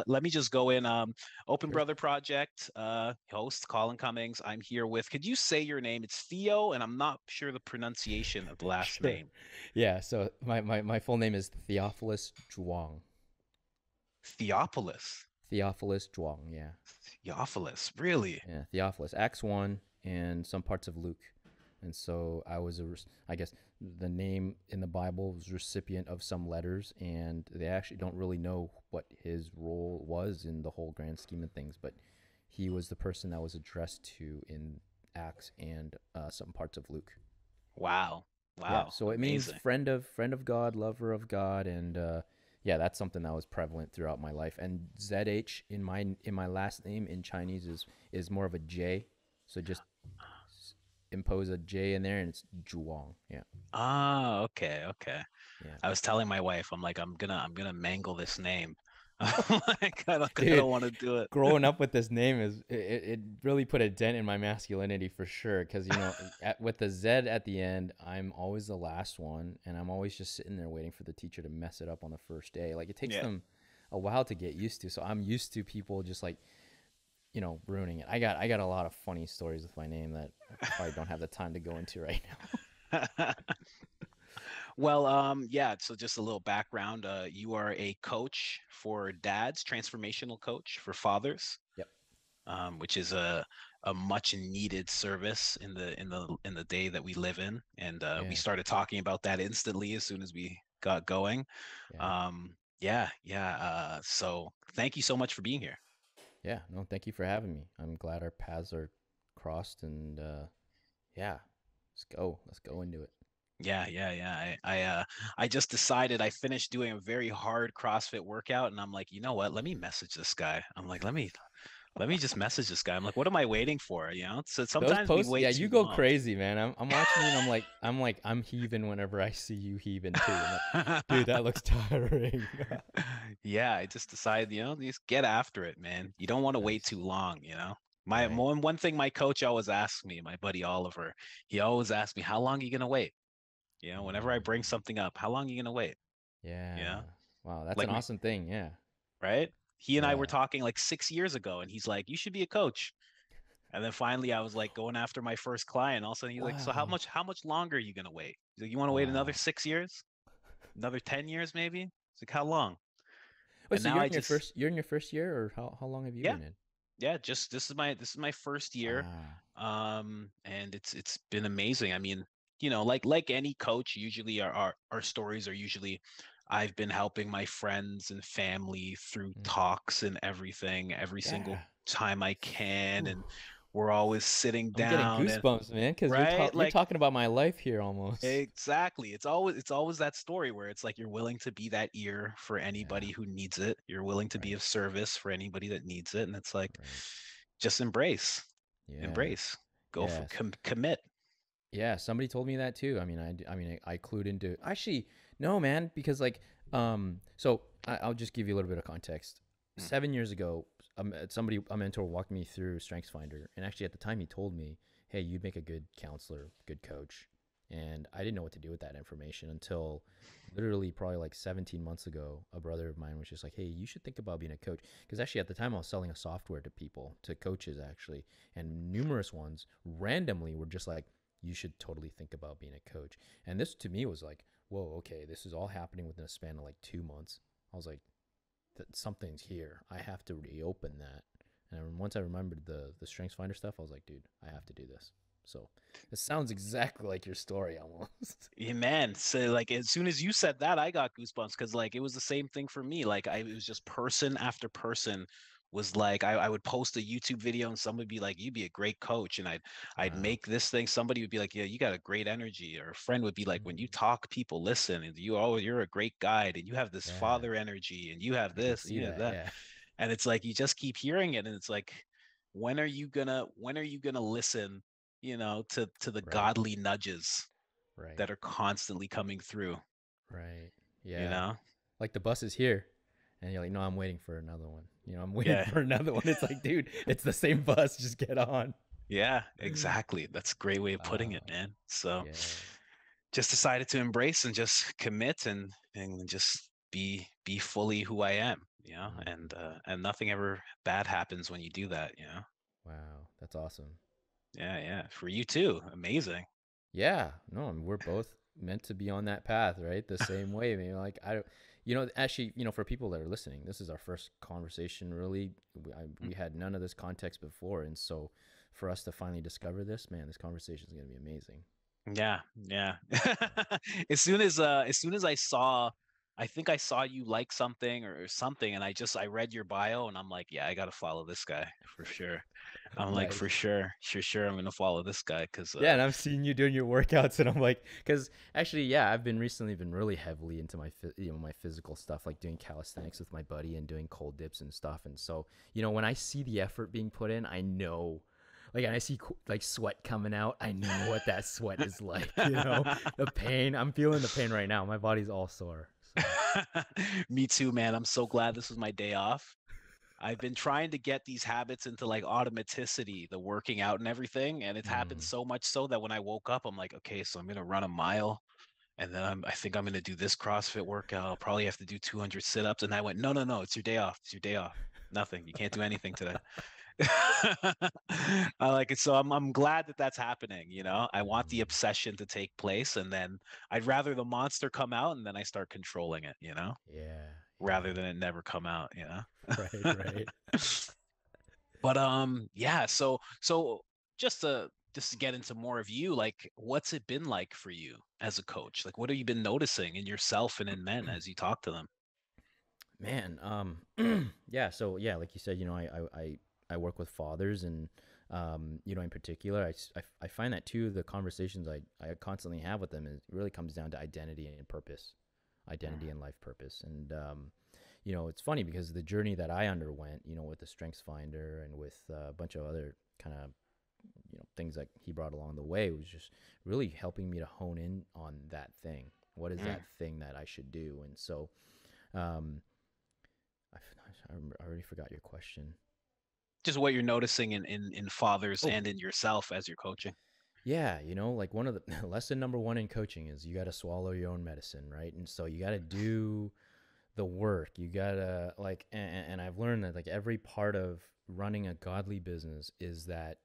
Let me just go in. Open Brother Project, host Colin Cummings. I'm here with, could you say your name? It's Theo, and I'm not sure the pronunciation of the last Sure. name. Yeah, so my full name is Theophilus Zhuang. Theophilus. Theophilus Zhuang, yeah. Theophilus, really? Yeah, Theophilus, Acts 1 and some parts of Luke. And so I guess the name in the Bible was recipient of some letters, and they actually don't really know what his role was in the whole grand scheme of things, but he was the person that was addressed to in Acts and some parts of Luke. Wow. Yeah, Wow. so it means Amazing. friend of God, lover of God, and yeah, that's something that was prevalent throughout my life. And ZH in my last name in Chinese is more of a J, so just impose a J in there, and it's Zhuang. Yeah, Ah, okay, okay. yeah, I was telling my wife, I'm like, I'm gonna mangle this name. I'm like, I dude. don't want to do it. Growing up with this name it really put a dent in my masculinity for sure. Because with the Z at the end, I'm always the last one, and I'm always just sitting there waiting for the teacher to mess it up on the first day. Like it takes Yeah. them a while to get used to. So I'm used to people just like ruining it. I got a lot of funny stories with my name that I probably don't have the time to go into right now. Well, yeah, so just a little background. You are a coach for dads, transformational coach for fathers, Yep. which is a much needed service in the day that we live in. And we Yeah. started talking about that instantly as soon as we got going. Yeah. Yeah, yeah. So thank you so much for being here. Yeah. No, thank you for having me. I'm glad our paths are crossed, and yeah, let's go into it. Yeah, yeah, yeah. I just decided I finished doing a very hard CrossFit workout, and I'm like, you know what? Let me message this guy. I'm like, let me just message this guy. I'm like, what am I waiting for? So Those sometimes we posts, wait yeah, too you go long. crazy, man. I'm watching you, and I'm heaving whenever I see you heaving too. I'm like, dude, that looks tiring. Yeah, I just decided, just get after it, man. You don't want to wait Nice. too long. My Right. one thing my coach always asks me, my buddy Oliver, he always asks me, how long are you gonna wait? Whenever I bring Mm, something up, how long are you gonna wait? You yeah. know, Wow, that's like an awesome thing. Yeah. right? He and I were Yeah. talking like 6 years ago, and he's like, you should be a coach. And then finally, I was like going after my first client. All of a sudden, he's like, "So how Wow. much longer are you gonna wait? He's like, you want to wait another Wow. 6 years, another 10 years, maybe?" It's like, how long? Wait, And so now you're I in your just, first you're in your first year, or how long have you yeah, been in? yeah, just this is my first year, Wow. and it's been amazing. I mean, like any coach, usually our stories are usually, I've been helping my friends and family through Mm. talks and everything every single Yeah. time I can, Ooh. and we're always sitting I'm getting down and goosebumps, man, because right, you're like talking about my life here almost. exactly. It's always that story where it's like you're willing to be that ear for Yeah. anybody who needs it. You're willing to be Right. of service for anybody that needs it, and it's like Right. just embrace, Yeah. embrace, go for Yes. commit. Yeah, somebody told me that too. I clued into actually no, man, because like so I'll just give you a little bit of context. Mm. 7 years ago, a mentor walked me through StrengthsFinder, and actually at the time he told me, "Hey, you'd make a good counselor, good coach," and I didn't know what to do with that information until literally probably like 17 months ago. A brother of mine was just like, "Hey, you should think about being a coach," because actually at the time I was selling a software to people, to coaches actually, and numerous ones randomly were just like, you should totally think about being a coach. And this to me was like, whoa, okay, this is all happening within a span of like 2 months. I was like, something's here. I have to reopen that. And once I remembered the Strengths Finder stuff, I was like, dude, I have to do this. So it sounds exactly like your story almost. Yeah, man. So like as soon as you said that, I got goosebumps because like it was the same thing for me. Like it was just person after person was like I would post a YouTube video and somebody would be like, "You'd be a great coach," and I'd Wow. make this thing. Somebody would be like, "Yeah, you got a great energy," or a friend would be like, "When you Mm, talk, people listen, and you're a great guide, and you have this yeah, father energy, and you have I can this, and see you have that. that," Yeah. and it's like you just keep hearing it, and it's like, when are you gonna listen? To the Right. godly nudges Right. that are constantly coming through, Right. you Yeah. know? Like the bus is here. And you're like, no, I'm waiting for another one. I'm waiting Yeah. for another one. It's like, dude, it's the same bus. Just get on. Yeah, exactly. That's a great way of putting it, Uh, man. So yeah. just decided to embrace and just commit and just be fully who I am, you know, Mhm. and nothing ever bad happens when you do that, you know. Wow, that's awesome. Yeah, yeah. For you too. Amazing. Yeah, no, I mean, we're both meant to be on that path, right? The same way. I mean, like I don't, actually, for people that are listening, this is our first conversation. Really, we had none of this context before, and so for us to finally discover this, man, this conversation is going to be amazing. Yeah, yeah. As soon as I saw, I think I saw you like something or something, and I read your bio and I'm like, yeah, I gotta follow this guy for sure. I'm like, for Nice. sure, sure, I'm gonna follow this guy because Yeah, and I've seen you doing your workouts, and I'm like, because actually, yeah, I've been recently been really heavily into my my physical stuff, like doing calisthenics with my buddy and doing cold dips and stuff. And so, when I see the effort being put in, I know, like, and I see like sweat coming out, I know what that sweat is like. The pain. I'm feeling the pain right now. My body's all sore. So. Me too, man. I'm so glad this was my day off. I've been trying to get these habits into like automaticity, the working out and everything, and it's happened Mm. so much so that when I woke up, I'm like, okay, so I'm gonna run a mile, and then I think I'm gonna do this CrossFit workout. I'll probably have to do 200 sit-ups, and I went, no, no, no, it's your day off. It's your day off. Nothing. You can't do anything today. I like it. So I'm glad that that's happening. You know, I want the Mm. obsession to take place, and then I'd rather the monster come out, and then I start controlling it. You know, Yeah, rather yeah. than it never come out. You Right, know. right. But yeah, so just to get into more of you, like what's it been like for you as a coach? Like what have you been noticing in yourself and in men as you talk to them? Man, yeah. So yeah, like you said, I work with fathers, and in particular, I find that too. The conversations I constantly have with them, it really comes down to identity and purpose, identity and life purpose. And it's funny because the journey that I underwent, with the Strengths Finder and with a bunch of other kind of things that he brought along the way was just really helping me to hone in on that thing. What is Mm. that thing that I should do? And so. Um, I already forgot your question. Just what you're noticing in fathers Oh, and in yourself as you're coaching. yeah, like one of the lesson number one in coaching is you got to swallow your own medicine, right? And so you got to do the work. You got to and I've learned that like every part of running a godly business is that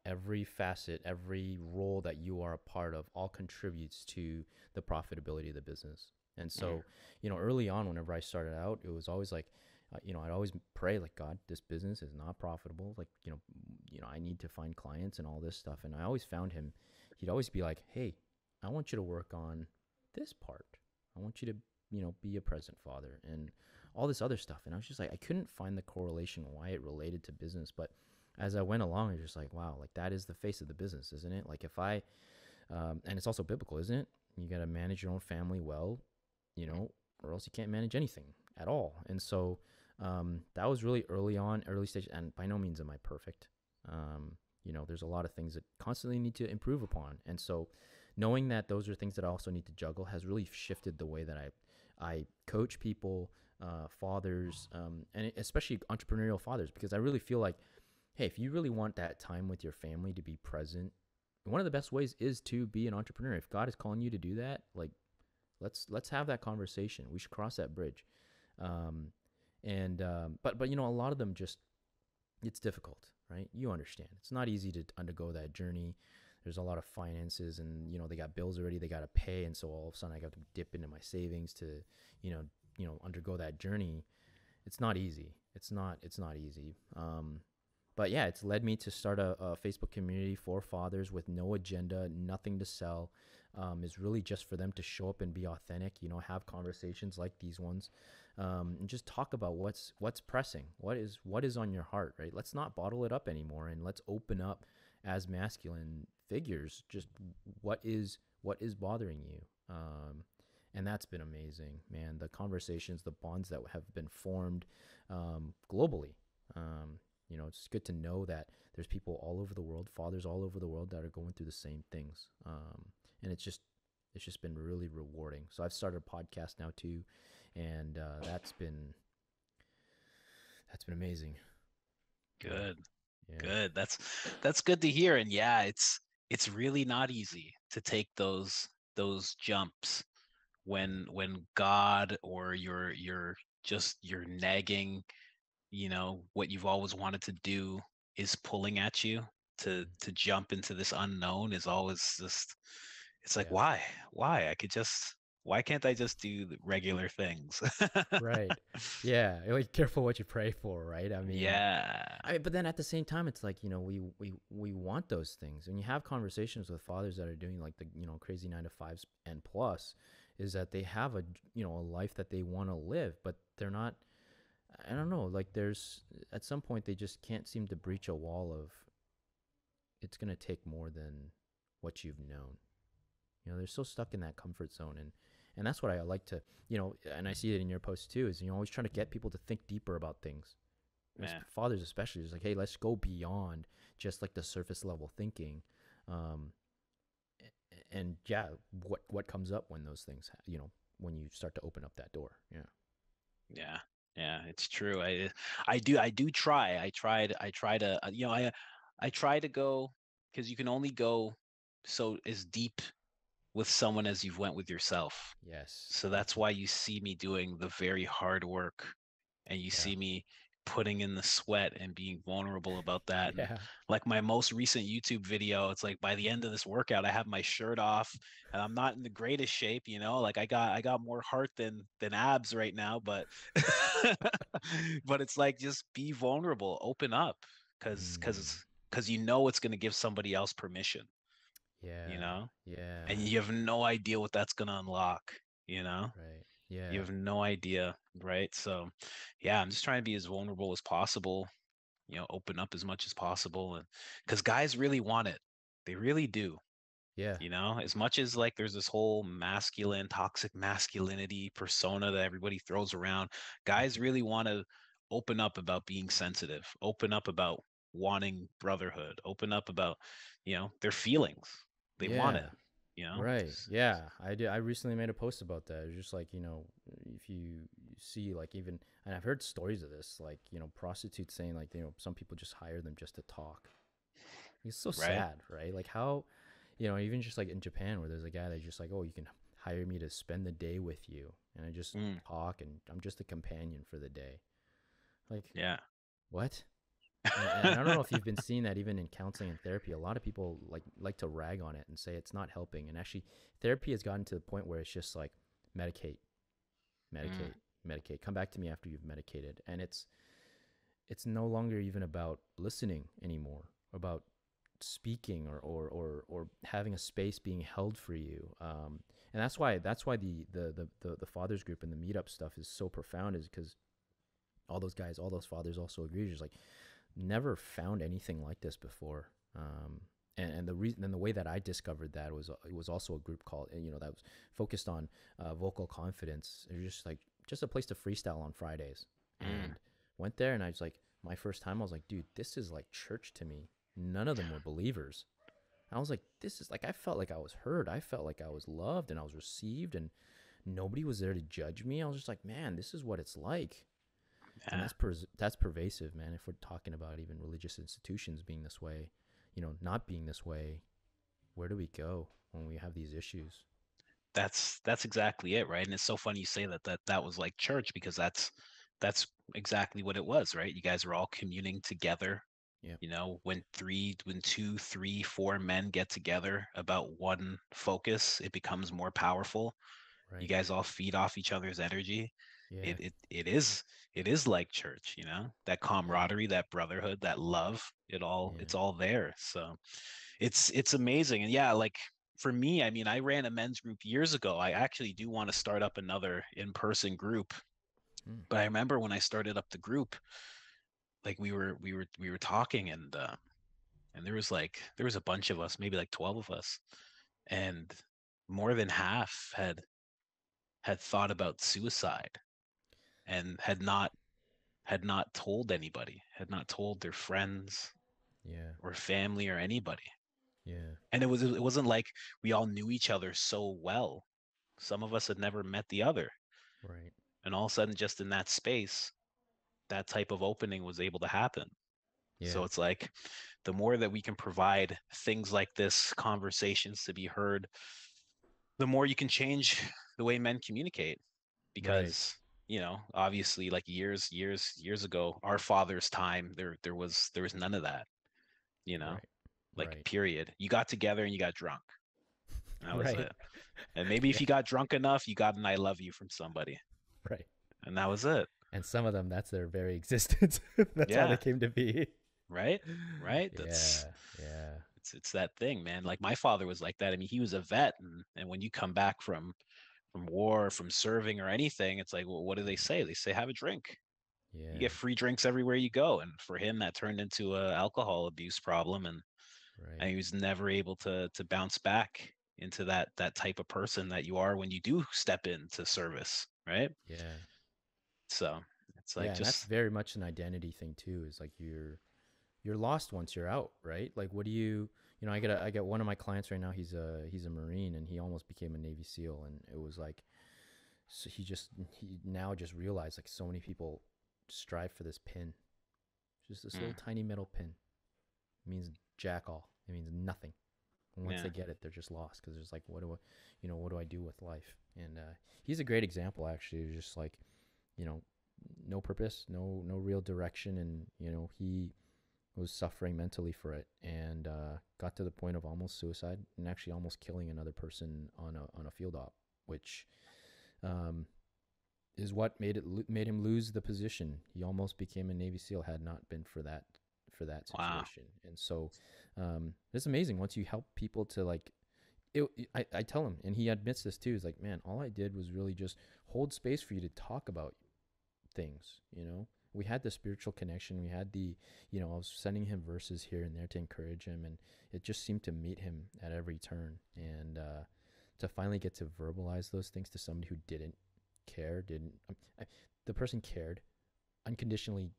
every facet, every role that you are a part of all contributes to the profitability of the business. And Mm. so, early on, whenever I started out, it was always like, I'd always pray like, God, this business is not profitable. Like, I need to find clients and all this stuff. And I always found him. He'd always be like, hey, I want you to work on this part. I want you to, be a present father and all this other stuff. And I was just like, I couldn't find the correlation why it related to business. But as I went along, I was just like, wow, like that is the face of the business, isn't it? Like if and it's also biblical, isn't it? You got to manage your own family well, or else you can't manage anything at all. And so that was really early on, early stage, and by no means am I perfect. There's a lot of things that constantly need to improve upon, and so knowing that those are things that I also need to juggle has really shifted the way that I coach people, fathers, and especially entrepreneurial fathers, because I really feel like, hey, if you really want that time with your family to be present, one of the best ways is to be an entrepreneur. If God is calling you to do that, like let's have that conversation. We should cross that bridge. Um, and but a lot of them just it's difficult, right? You understand. It's not easy to undergo that journey. There's a lot of finances, and they got bills already they got to pay, and so all of a sudden I got to dip into my savings to you know undergo that journey. It's not easy. It's not easy. But yeah, it's led me to start a Facebook community for fathers with no agenda, nothing to sell. Is really just for them to show up and be authentic. Have conversations like these ones, and just talk about what's pressing, what is on your heart. Right? Let's not bottle it up anymore, and let's open up as masculine figures. Just what is bothering you. And that's been amazing, man. The conversations, the bonds that have been formed globally. It's good to know that there's people all over the world, fathers all over the world that are going through the same things. And it's just been really rewarding. So I've started a podcast now too, and that's been amazing. Yeah, Good, yeah. good. That's good to hear. And yeah, it's really not easy to take those jumps when God or your just your nagging, what you've always wanted to do is pulling at you to jump into this unknown is always just, it's like, Yeah. why I could just, why can't I just do the regular things? Right. Yeah. Like, careful what you pray for, right? Yeah, But then at the same time, it's like, we want those things. When you have conversations with fathers that are doing like the, crazy 9 to 5s and plus, is that they have a life that they want to live, but they're not, I don't know, like there's, at some point they just can't seem to breach a wall of, it's going to take more than what you've known. They're so stuck in that comfort zone. And that's what I like to, and I see it in your post too, is, always trying to get people to think deeper about things. As man. fathers especially, it's like, hey, let's go beyond just like the surface level thinking. um and yeah, what comes up when those things, when you start to open up that door. Yeah. Yeah, yeah, it's true. I do try. I try to, I try to go, because you can only go so as deep with someone as you've went with yourself. Yes. So that's why you see me doing the very hard work, and you Yeah. see me putting in the sweat and being vulnerable about that. And Yeah. like my most recent YouTube video, it's like by the end of this workout, I have my shirt off and I'm not in the greatest shape, like I got more heart than abs right now, but but it's like, just be vulnerable, open up, because Mm. because because it's going to give somebody else permission, you Yeah. know and Yeah. you have no idea what that's going to unlock, you know Right. you Yeah. have no idea, right? So yeah, I'm just trying to be as vulnerable as possible, open up as much as possible, and because guys really want it, they really do. Yeah. As much as like there's this whole masculine, toxic masculinity persona that everybody throws around, guys really want to open up about being sensitive, open up about wanting brotherhood, open up about, their feelings. They want Yeah. it, Right. Yeah. I did. I recently made a post about that. It's just like, if you see like, even, and I've heard stories of this, like, prostitutes saying like, some people just hire them just to talk. It's so right? sad, right? Like how, even just like in Japan where there's a guy that's just like, oh, you can hire me to spend the day with you. And I just Mm, talk and I'm just a companion for the day. Like, yeah. what? And I don't know if you've been seeing that even in counseling and therapy. A lot of people like to rag on it and say it's not helping. And actually, therapy has gotten to the point where it's just like medicate, Mm, medicate, medicate. Come back to me after you've medicated. And it's no longer even about listening anymore, about speaking or having a space being held for you. And that's why the fathers group and the meetup stuff is so profound, is because all those guys, all those fathers also agree. Just like, never found anything like this before. And the reason and the way that I discovered that was, it was also a group called, that was focused on vocal confidence. It was just a place to freestyle on Fridays. mm, And went there, and I was like, my first time I was like, dude, this is like church to me. None of them were believers. I was like, this is like, I felt like I was heard. I felt like I was loved and I was received, and nobody was there to judge me. I was just like, man, this is what it's like. And yeah. that's pervasive, man. If we're talking about even religious institutions being this way, not being this way, where do we go when we have these issues? That's exactly it, right? And it's so funny you say that was like church, because that's exactly what it was, right? You guys were all communing together. Yeah. When two, three, four men get together about one focus, it becomes more powerful. You Right. guys all feed off each other's energy. Yeah. It is like church, that Yeah. camaraderie, that brotherhood, that love. Yeah. It's all there. So it's amazing. And yeah, like for me, I mean, I ran a men's group years ago. I actually do want to start up another in-person group. Mm. But I remember when I started up the group, like we were talking, and there was a bunch of us, maybe like 12 of us, and more than half had thought about suicide, and had not told anybody, had not told their friends Yeah. or family or anybody. Yeah. And it wasn't like we all knew each other so well. Some of us had never met the other. Right. And all of a sudden, just in that space, that type of opening was able to happen. Yeah. So it's like, the more that we can provide things like this, conversations to be heard, the more you can change the way men communicate, Right. because obviously, like years ago, our father's time, there was none of that, you know Right. like, Right. period. You got together and you got drunk. That was Right. it. And maybe if Yeah. you got drunk enough, you got an I love you from somebody, Right. and that was it. And some of them, that's their very existence. That's how they Yeah. came to be. Right. Right. that's Yeah. Yeah. it's that thing, man. Like, my father was like that. I mean, he was a vet, and when you come back from war, from serving or anything, it's like, well, what do they say? They say, have a drink. You Yeah. get free drinks everywhere you go. And for him, that turned into a alcohol abuse problem, and Right. he was never able to bounce back into that type of person that you are when you do step into service, right? Yeah. So it's like, Yeah. And that's just very much an identity thing too. Is like you're lost once you're out, right? Like, what do I got one of my clients right now. He's a Marine, and he almost became a Navy SEAL, and it was like, so he now just realized, like, so many people strive for this pin, just this little mm, tiny metal pin. It means jack all. It means nothing. And once yeah, they get it, they're just lost because there's like, what do I do with life? And he's a great example, actually. It's just like, you know, no purpose, no real direction, and he was suffering mentally for it, and got to the point of almost suicide and actually almost killing another person on a field op, which um, is what made him lose the position. He almost became a Navy SEAL had not been for that wow, situation. And so it's amazing once you help people to like it. I tell him, and he admits this too. Is like, man, all I did was really just hold space for you to talk about things. We had the spiritual connection. We had I was sending him verses here and there to encourage him, and it just seemed to meet him at every turn. And to finally get to verbalize those things to somebody who didn't care, didn't the person cared, unconditionally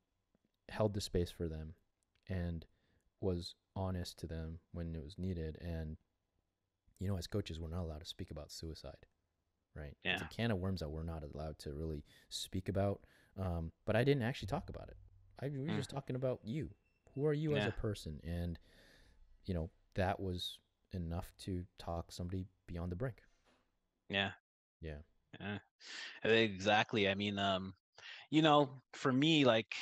held the space for them, and was honest to them when it was needed. And as coaches, we're not allowed to speak about suicide, right? It's a yeah, can of worms that we're not allowed to really speak about. But I didn't actually talk about it. We were mm, just talking about you. Who are you as yeah, a person? And that was enough to talk somebody beyond the brink. yeah, Yeah. yeah. Exactly. I mean, for me, like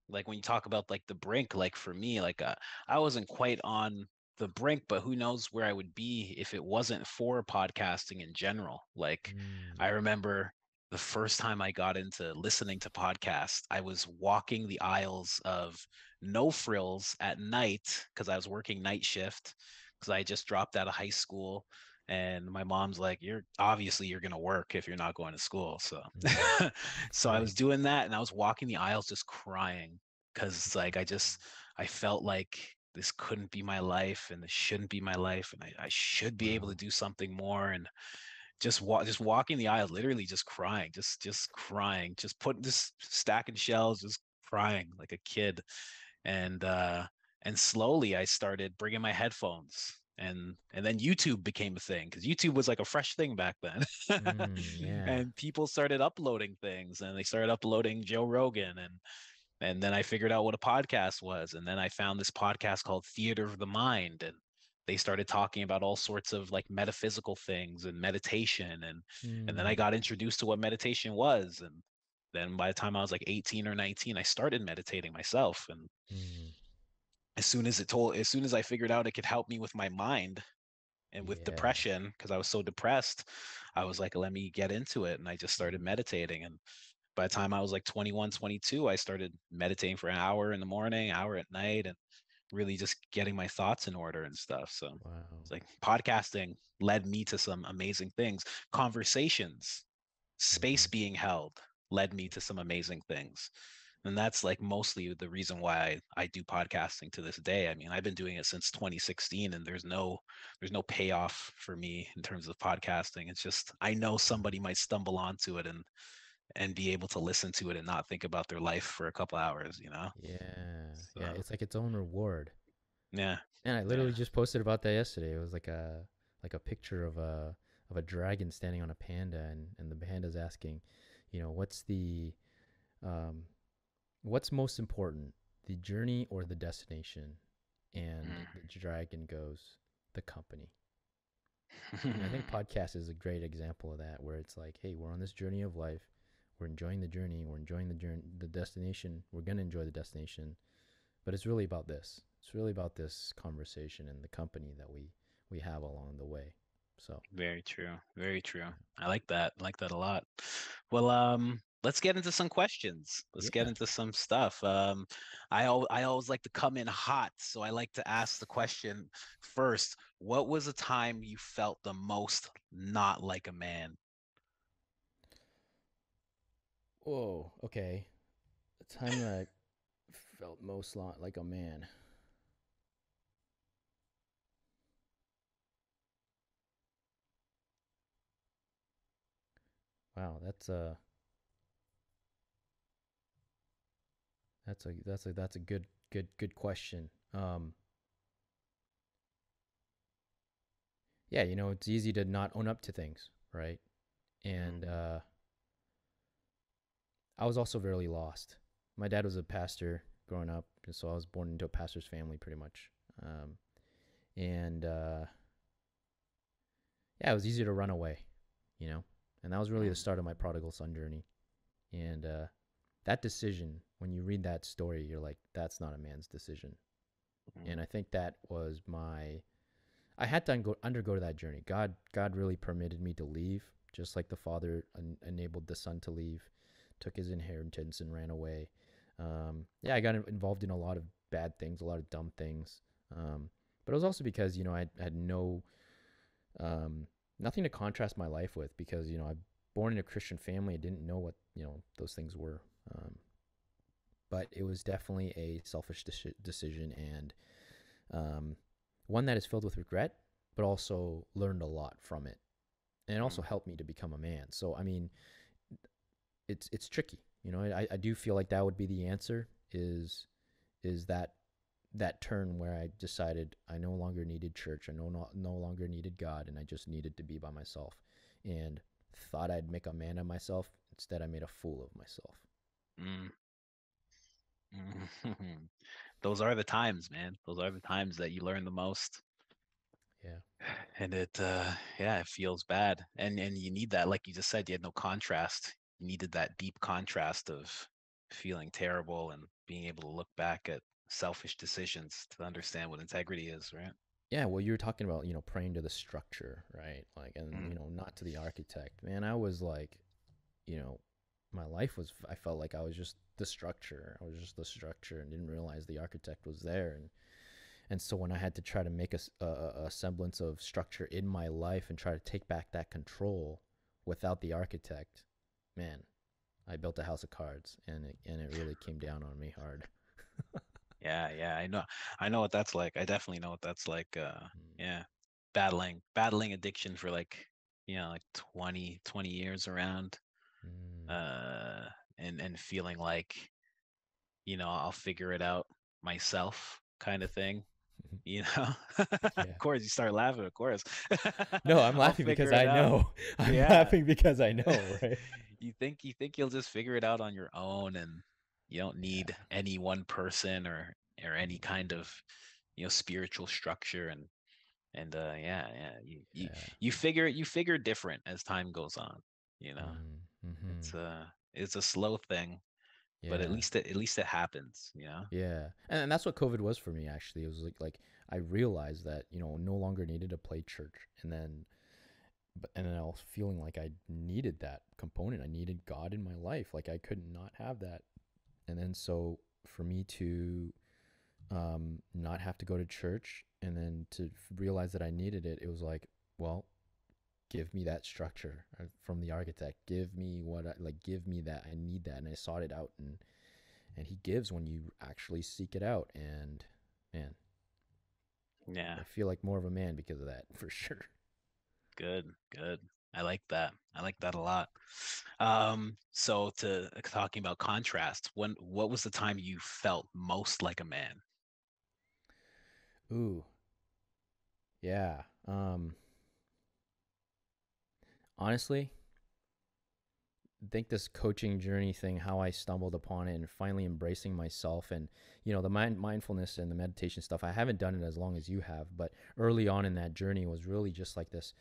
when you talk about, like, the brink, like, for me, like, I wasn't quite on the brink, but who knows where I would be if it wasn't for podcasting in general. Like, I Mm. remember the first time I got into listening to podcasts, I was walking the aisles of No Frills at night because I was working night shift, because I just dropped out of high school. And my mom's like, you're gonna work if you're not going to school. So Mm. so I Right. was doing that, and I was walking the aisles just crying, because, like, I felt like this couldn't be my life, and this shouldn't be my life, and I should be able to Wow. do something more. And just walking the aisle, literally just crying, just crying, just putting this stacking shelves, just crying like a kid. And slowly I started bringing my headphones, and then YouTube became a thing, because YouTube was like a fresh thing back then. Yeah. And people started uploading things, and they started uploading Joe Rogan, and then I figured out what a podcast was, and then I found this podcast called Theater of the Mind, and they started talking about all sorts of, like, metaphysical things and meditation, and then I Mm. got introduced to what meditation was. And then by the time I was like 18 or 19, I started meditating myself. And Mm. as soon as I figured out it could help me with my mind and with Yeah. depression, because I was so depressed, I was like, let me get into it. And I just started Mm. meditating. And by the time I was like 21, 22, I started meditating for an hour in the morning, hour at night, and really just getting my thoughts in order and stuff. So Wow. it's like, podcasting led me to some amazing things. Conversations, space Mm-hmm. being held, led me to some amazing things. And that's, like, mostly the reason why I do podcasting to this day. I mean, I've been doing it since 2016, and there's no payoff for me in terms of podcasting. It's just, I know somebody might stumble onto it and be able to listen to it and not think about their life for a couple hours. Yeah. Yeah. So It's like its own reward. yeah, And I yeah, literally just posted about that yesterday. It was like a picture of a dragon standing on a panda, and the panda's asking, um what's most important, the journey or the destination? And mm, the dragon goes, the company. And I think podcast is a great example of that, where it's like, hey, we're on this journey of life. We're enjoying the journey. We're enjoying the journey, the destination. We're going to enjoy the destination. But it's really about this. It's really about this conversation and the company that we have along the way. So, Very true. Very true. I like that. I like that a lot. Well, let's get into some questions. Let's get yeah. into some stuff. I always like to come in hot, so I like to ask the question first. What was a time you felt the most not like a man? Whoa. Okay. The time that I felt most like a man. Wow, that's a good question. Yeah, it's easy to not own up to things, right? And Mm, I was also very lost. My dad was a pastor growing up, so I was born into a pastor's family pretty much. Um, and Yeah, it was easy to run away, you know? And that was really the mm, start of my prodigal son journey. And that decision, when you read that story, you're like, that's not a man's decision. And mm, I think that was I had to undergo that journey. God really permitted me to leave, just like the father enabled the son to leave, took his inheritance and ran away. Yeah, I got involved in a lot of bad things, a lot of dumb things. But it was also because, I had um, nothing to contrast my life with because, I'm born in a Christian family. I didn't know what, those things were. But it was definitely a selfish decision and um, one that is filled with regret, but also learned a lot from it. And it also mm. helped me to become a man. So, I mean, it's tricky. I do feel like that would be the answer is that turn where I decided I no longer needed church. I no longer needed God, and I just needed to be by myself. And thought I'd make a man of myself. Instead, I made a fool of myself. Mm, mm. Those are the times, man. Those are the times that you learn the most. Yeah. And yeah, it feels bad. And you need that, like you just said, you had no contrast. You needed that deep contrast of feeling terrible and being able to look back at selfish decisions to understand what integrity is, right? Yeah, well, you were talking about, praying to the structure, right? Like, and, Mm, not to the architect. Man, I was like, you know, my life was, I felt like I was just the structure. I was just the structure and didn't realize the architect was there. And so when I had to try to make a semblance of structure in my life and try to take back that control without the architect, man, I built a house of cards and it really came down on me hard. yeah, yeah, I know what that's like. I definitely know what that's like. Mm, Yeah, battling addiction for like, like 20 years around, mm, uh, and feeling like, I'll figure it out myself kind of thing, you know? Of yeah. course, you start laughing, of course. No, I'm I'll laughing because figure it I out. know. I'm Yeah. laughing because I know, right? You think you'll just figure it out on your own and you don't Yeah. need any one person or any Mm, kind of, spiritual structure and yeah, yeah. yeah. You figure different as time goes on, you know. Mm, mm-hmm. It's a slow thing, but Yeah. at least it happens, you know? Yeah, and that's what COVID was for me. Actually, it was like I realized that no longer needed to play church, and then I was feeling like I needed that component. I needed God in my life. Like I could not have that. And then so for me to not have to go to church, and then to realize that I needed it, it was like, well, give me that structure from the architect. Give me give me that. I need that, and I sought it out, and he gives when you actually seek it out. And man, Yeah. I feel like more of a man because of that for sure. Good, good. I like that. I like that a lot. So to talking about contrast, what was the time you felt most like a man? Ooh, yeah. Honestly, think this coaching journey thing, how I stumbled upon it and finally embracing myself, and the mindfulness and the meditation stuff. I haven't done it as long as you have, but early on in that journey was really just like this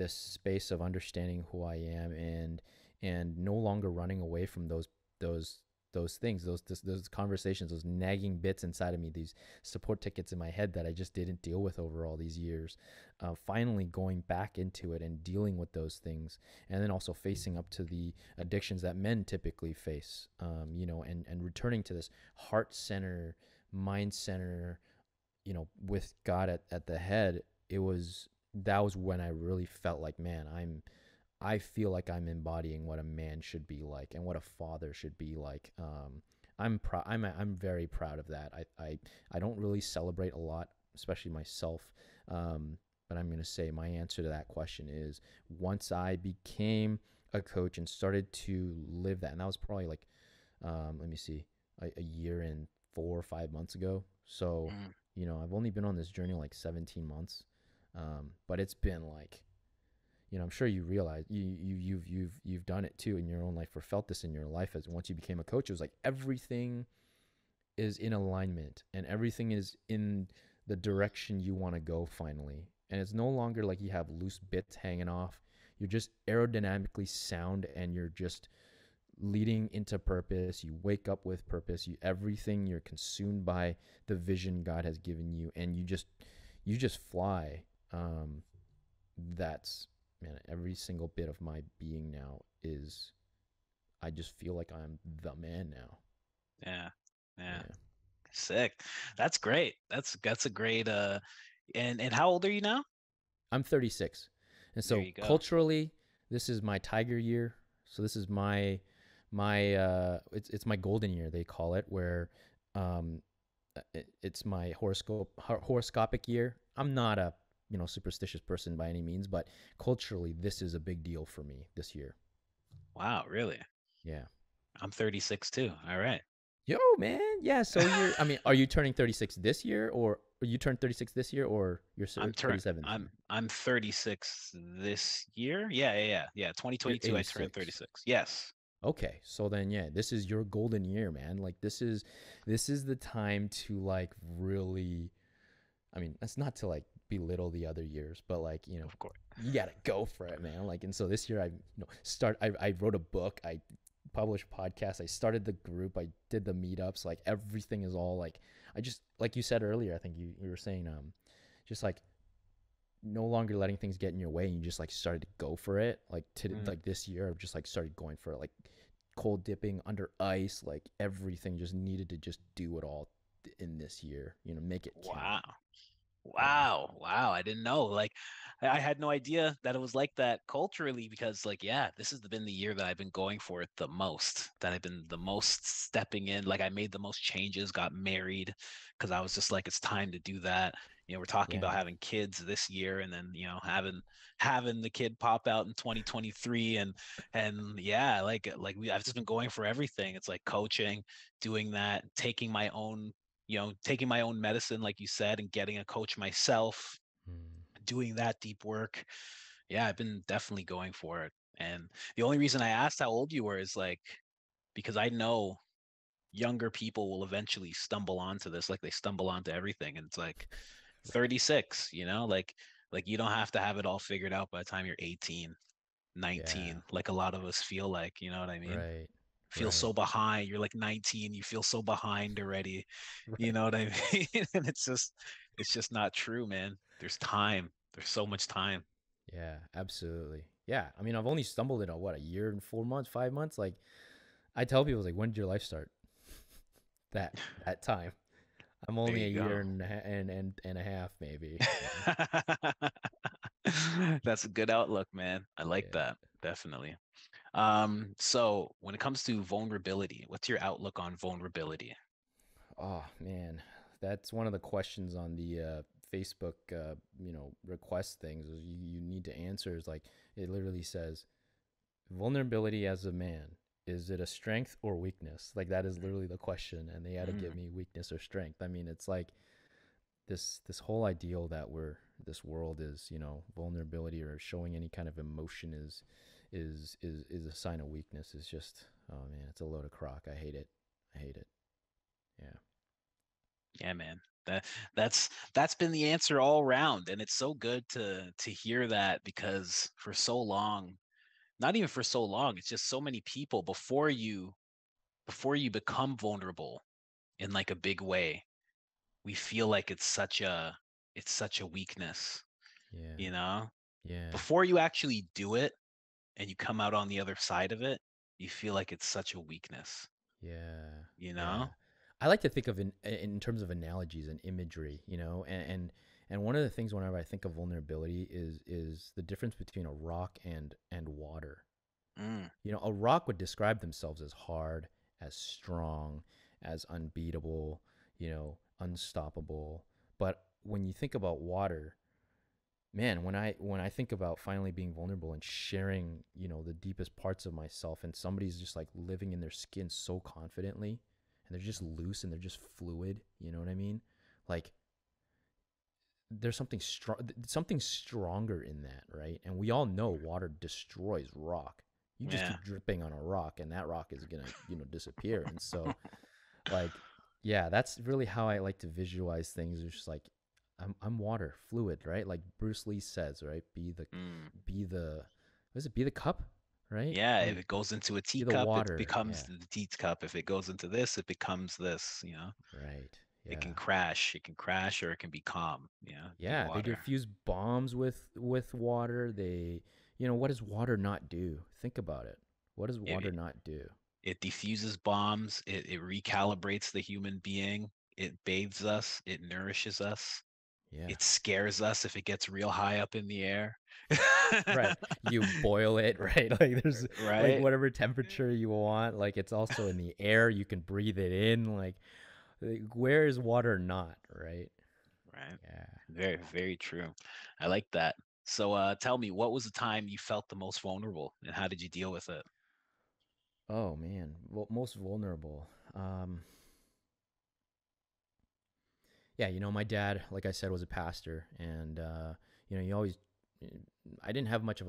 space of understanding who I am, and no longer running away from those those things, those conversations, those nagging bits inside of me, these support tickets in my head that I just didn't deal with over all these years. Finally going back into it and dealing with those things, and then also facing up to the addictions that men typically face, and returning to this heart center, mind center, with God at the head. That was when I really felt like, man, I feel like I'm embodying what a man should be like and what a father should be like. I'm very proud of that. I don't really celebrate a lot, especially myself. But I'm going to say my answer to that question is, once I became a coach and started to live that, and that was probably like, let me see, a year and 4 or 5 months ago. So, Mm. I've only been on this journey like 17 months. But it's been like, I'm sure you realize you've done it too in your own life, or felt this in your life. As once you became a coach, it was like everything is in alignment and everything is in the direction you want to go finally. And it's no longer like you have loose bits hanging off. You're just aerodynamically sound, and you're just leading into purpose. You wake up with purpose. You're consumed by the vision God has given you, and you just fly. That's, man, every single bit of my being now is, I just feel like I'm the man now. Yeah. Yeah. Yeah. Sick. That's great. That's a great and how old are you now? I'm 36. And There so you go. culturally, this is my tiger year. So this is it's my golden year, they call it, where um it's my horoscopic year. I'm not a, superstitious person by any means, but culturally this is a big deal for me this year. Wow, really? Yeah. I'm 36 too. All right. Yo, man. Yeah. So I mean, are you turning 36 this year, or you turned 36 this year, or you're I'm turn 37 this I'm year? I'm 36 this year. Yeah, yeah, yeah. Yeah, You're 2022 I turned 86. 36. Yes. Okay. So then, yeah, this is your golden year, man. Like this is the time to like really, I mean, that's not to like belittle the other years, but like, Of course. you gotta go for it, man. Like, and so this year I wrote a book, I published podcasts, I started the group, I did the meetups, like everything is all like, I just, like you said earlier, I think you were saying, just like no longer letting things get in your way, and you just like started to go for it. Like Mm. like this year, I've just like started going for it, like cold dipping under ice, like everything, just needed to just do it all in this year, make it count. Wow. Yeah. Wow. Wow. I didn't know. Like, I had no idea that it was like that culturally because, like, yeah, this has been the year that I've been going for it the most, that I've been the most stepping in. Like, I made the most changes, got married because I was just like, it's time to do that. We're talking Yeah. about having kids this year and then, having the kid pop out in 2023 and yeah, I've just been going for everything. It's like coaching, doing that, taking my own medicine, like you said, and getting a coach myself, Mm. doing that deep work. Yeah, I've been definitely going for it. And the only reason I asked how old you were is like, because I know younger people will eventually stumble onto this, like they stumble onto everything. And it's like Right. 36, like you don't have to have it all figured out by the time you're 18, Yeah. 19, like a lot of us feel like, you know what I mean? Right. Feel Right. so behind. You're like 19, you feel so behind already. You Right. know what I mean? And it's just not true, man. There's time. There's so much time. Yeah, absolutely. Yeah. I mean, I've only stumbled in a year and 4 months, 5 months. Like, I tell people, like, when did your life start? That that time. I'm There only a you year go. and a half, maybe. That's a good outlook, man. I like Yeah. that. Definitely. So when it comes to vulnerability, what's your outlook on vulnerability? Oh man, that's one of the questions on the Facebook, request things. Is you need to answer. Is like, it literally says, vulnerability as a man, is it a strength or weakness? Like, that is literally the question, and they had to give Mm, me weakness or strength. I mean, it's like this whole ideal that this world is, vulnerability or showing any kind of emotion is a sign of weakness. It's just, oh man, it's a load of crock. I hate it. I hate it. Yeah. Yeah, man. That that's been the answer all around, and it's so good to hear that because for so long, not even for so long, it's just so many people before you become vulnerable in like a big way, we feel like it's such a weakness, Yeah. you know? Yeah. Before you actually do it and you come out on the other side of it, you feel like it's such a weakness, Yeah. you Yeah. know? I like to think of in terms of analogies and imagery, you know, and one of the things whenever I think of vulnerability is the difference between a rock and water. Mm, You know, a rock would describe themselves as hard, as strong, as unbeatable, you know, unstoppable. But when you think about water, man, when I think about finally being vulnerable and sharing, you know, the deepest parts of myself, and somebody's just like living in their skin so confidently, and they're just loose and they're just fluid, you know what I mean? Like there's something stronger in that, right? And we all know water destroys rock. You just yeah. keep dripping on a rock and that rock is going to, you know, disappear. And so like, yeah, that's really how I like to visualize things. It's just like I'm water, fluid, right? Like Bruce Lee says, right? Mm. Be the what is it? Be the cup, right? Yeah, Like if it goes into a be the teacup, it water. becomes Yeah. the teacup. If it goes into this, it becomes this, you know? Right. It Yeah. can crash. It can crash or it can be calm, you know, be Yeah, they water. diffuse bombs with water. They, you know, what does water not do? Think about it. What does water It not do? it diffuses bombs, it recalibrates the human being, it bathes us, it nourishes us, Yeah. it scares us if it gets real high up in the air. Right. You boil it, right? Like there's like Right? whatever temperature you want. Like it's also in the air. You can breathe it in. Like where is water not, right? Right. Yeah. Very, very true. I like that. So tell me, what was the time you felt the most vulnerable and how did you deal with it? Oh man. Well, most vulnerable. Yeah, you know, my dad, like I said, was a pastor, and you know, he always. I didn't have much of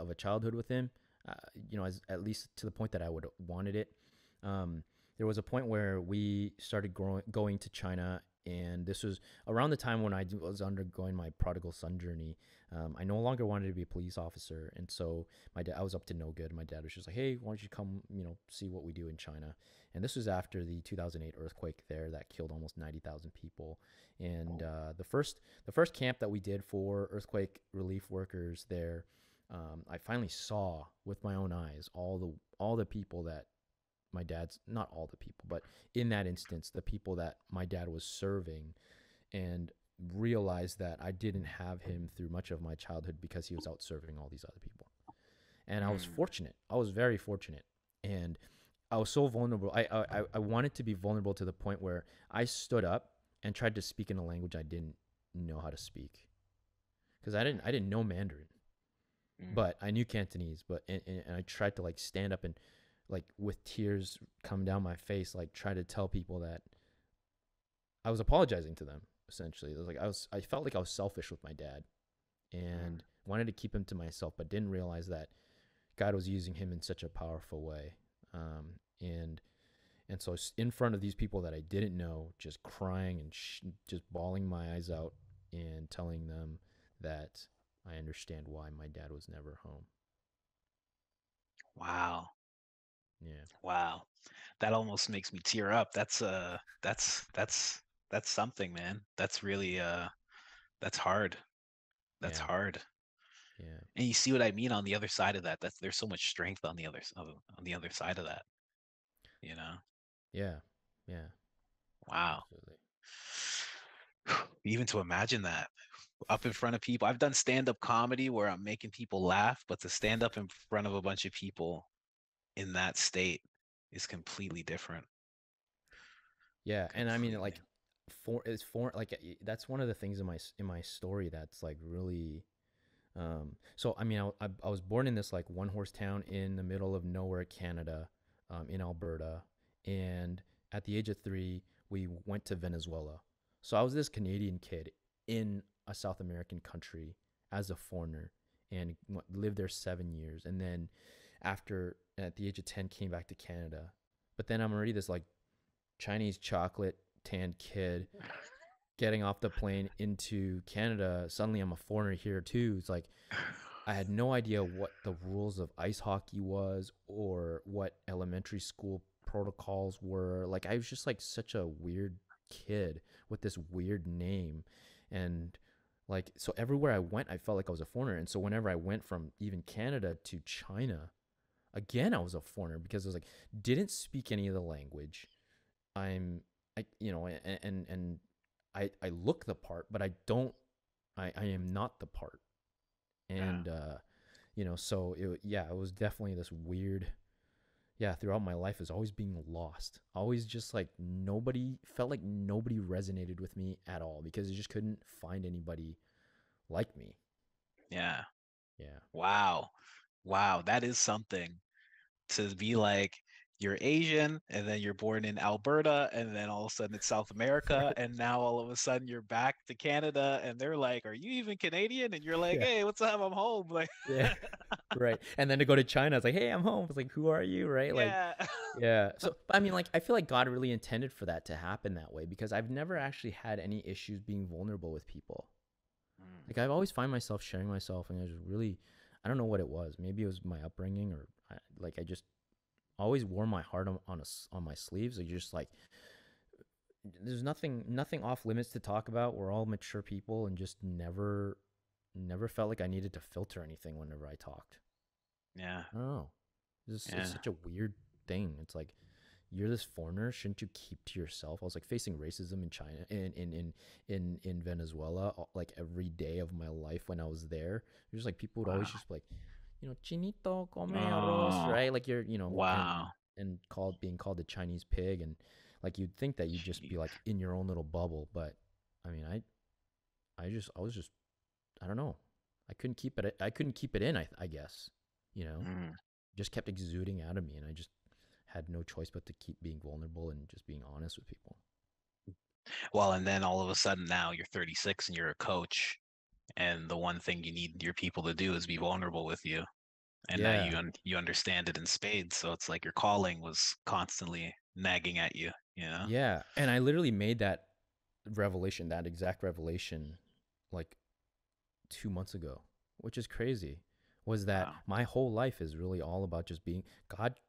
a childhood with him, uh, you know, at least to the point that I would wanted it. Um, there was a point where we started going to China, and this was around the time when was undergoing my prodigal son journey. I no longer wanted to be a police officer, and so I was up to no good. My dad was just like, "Hey, why don't you come, you know, see what we do in China?" And this was after the 2008 earthquake there that killed almost 90,000 people. And Oh, the first camp that we did for earthquake relief workers there, I finally saw with my own eyes all the people that my dad's not all the people, but in that instance, the people that my dad was serving, and realized that I didn't have him through much of my childhood because he was out serving all these other people. And I was mm, fortunate. I was very fortunate. And I was so vulnerable. I wanted to be vulnerable to the point where I stood up and tried to speak in a language I didn't know how to speak because I didn't know Mandarin, mm. but I knew Cantonese. But and I tried to like stand up and like with tears come down my face, like try to tell people that I was apologizing to them. Essentially, it was like I felt like I was selfish with my dad Mm. and wanted to keep him to myself, but didn't realize that God was using him in such a powerful way. And so in front of these people that I didn't know, just crying and just bawling my eyes out and telling them that I understand why my dad was never home. Wow. Yeah, Wow. That almost makes me tear up. That's something, man. That's really that's hard. That's yeah, hard. yeah, And you see what I mean on the other side of that. That's there's so much strength on the other side of that, you know? yeah, yeah, Wow. absolutely. Even to imagine that up in front of people. I've done stand-up comedy where I'm making people laugh, but to stand up in front of a bunch of people in that state is completely different. Yeah, and I mean Completely. like that's one of the things in my story that's like really so I mean I was born in this like one horse town in the middle of nowhere, Canada, in Alberta, and at the age of 3 we went to Venezuela. So I was this Canadian kid in a South American country as a foreigner, and lived there 7 years. And then after, at the age of 10, came back to Canada. But then I'm already this like Chinese chocolate tanned kid getting off the plane into Canada. Suddenly I'm a foreigner here too. It's like I had no idea what the rules of ice hockey was or what elementary school protocols were. Like I was just like such a weird kid with this weird name. And like so everywhere I went I felt like I was a foreigner. And so whenever I went from even Canada to China, again I was a foreigner because I was like didn't speak any of the language. I'm I you know and I look the part, but I don't I am not the part. Yeah. And so it was definitely this weird, throughout my life is always being lost. Always just like nobody felt like nobody resonated with me at all because I just couldn't find anybody like me. Yeah. Yeah. Wow. Wow. That is something to be like you're Asian and then you're born in Alberta and then all of a sudden it's South America Right. and now all of a sudden you're back to Canada and they're like, "Are you even Canadian?" And you're like, Yeah. "Hey, what's up? I'm home." Like, Yeah. Right. And then to go to China, it's like, hey, I'm home. It's like, who are you? Right. Like, yeah. yeah. So, I mean, like, I feel like God really intended for that to happen that way because I've never actually had any issues being vulnerable with people. Mm, Like, I've always find myself sharing myself, and I was really, I don't know what it was. Maybe it was my upbringing, or I just always wore my heart on my sleeves. Like, just like, there's nothing off limits to talk about. We're all mature people, and just never felt like I needed to filter anything whenever I talked. yeah. I don't know. It's Yeah. such a weird thing. It's like you're this foreigner. Shouldn't you keep to yourself? I was like facing racism in China, in Venezuela, like every day of my life when I was there. There's like people would always Wow. just be like, chinito come arroz, Oh, right? Like wow. and being called the Chinese pig, and like you'd think that you'd just be Jeez. like in your own little bubble, but I mean, I was just, I don't know. I couldn't keep it in. I guess, you know Mm. just kept exuding out of me, and I just had no choice but to keep being vulnerable and just being honest with people. Well, and then all of a sudden now you're 36 and you're a coach, and the one thing you need your people to do is be vulnerable with you. And now Yeah. you understand it in spades. So it's like your calling was constantly nagging at you, you know? Yeah. And I literally made that exact revelation, like 2 months ago, which is crazy. Was that Wow. my whole life is really all about just being, God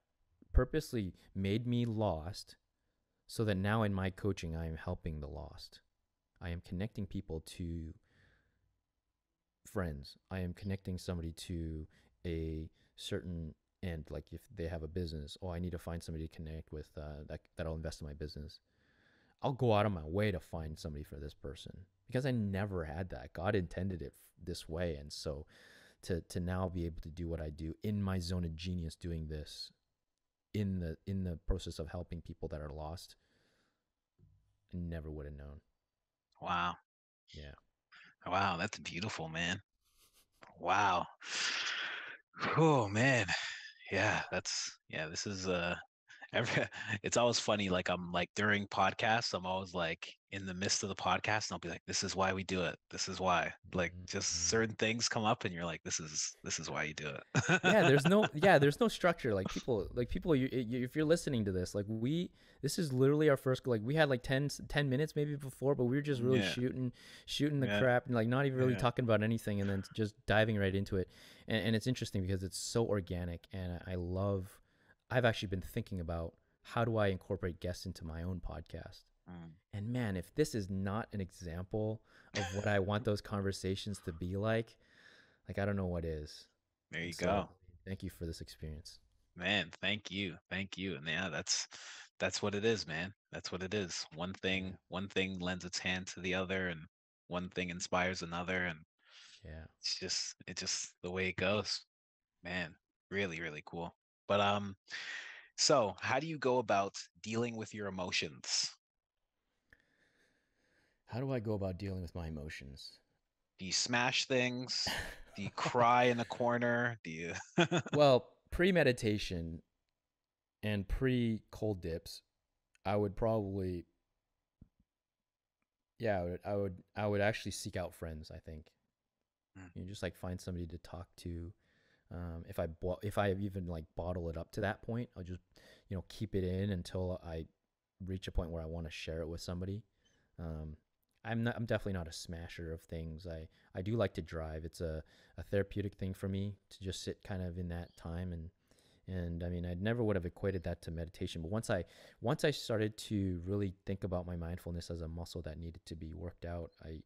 purposely made me lost so that now in my coaching, I am helping the lost. I am connecting people to friends. I am connecting somebody to a certain end. Like if they have a business, oh, I need to find somebody to connect with, that'll invest in my business. I'll go out of my way to find somebody for this person because I never had that. God intended it this way, and so to now be able to do what I do in my zone of genius, doing this in the process of helping people that are lost, I never would have known. Wow. Yeah. Wow, that's beautiful, man. Wow. Oh man. Yeah, this is every it's always funny. Like I'm like during podcasts, I'm always like in the midst of the podcast, and I'll be like, this is why we do it. This is why. Like just Mhm. certain things come up and you're like, this is why you do Yeah, it. there's no structure. Like people, if you're listening to this, like this is literally our first, like we had like 10 minutes maybe before, but we were just really Yeah, shooting the yeah, crap and like not even really yeah. talking about anything, and then just diving right into it. And it's interesting because it's so organic, and I've actually been thinking about how do I incorporate guests into my own podcast. Mm. And man, if this is not an example of what I want those conversations to be like I don't know what is. There And you so go. thank you for this experience. Man, thank you. Thank you. And yeah, that's what it is, man. That's what it is. Yeah. One thing lends its hand to the other and one thing inspires another and Yeah. it's just the way it goes. Man, really, really cool. But so how do you go about dealing with your emotions? How do I go about dealing with my emotions? Do you smash things? Do you cry in a corner? Do you Well, pre meditation and pre cold dips, I would probably, yeah, I would actually seek out friends, I think. Mm. You just like find somebody to talk to. If I even like bottle it up to that point, I'll just keep it in until I reach a point where I want to share it with somebody. Um, I'm definitely not a smasher of things. I do like to drive. It's a therapeutic thing for me to just sit kind of in that time, and I mean I never would have equated that to meditation. But once I started to really think about my mindfulness as a muscle that needed to be worked out, I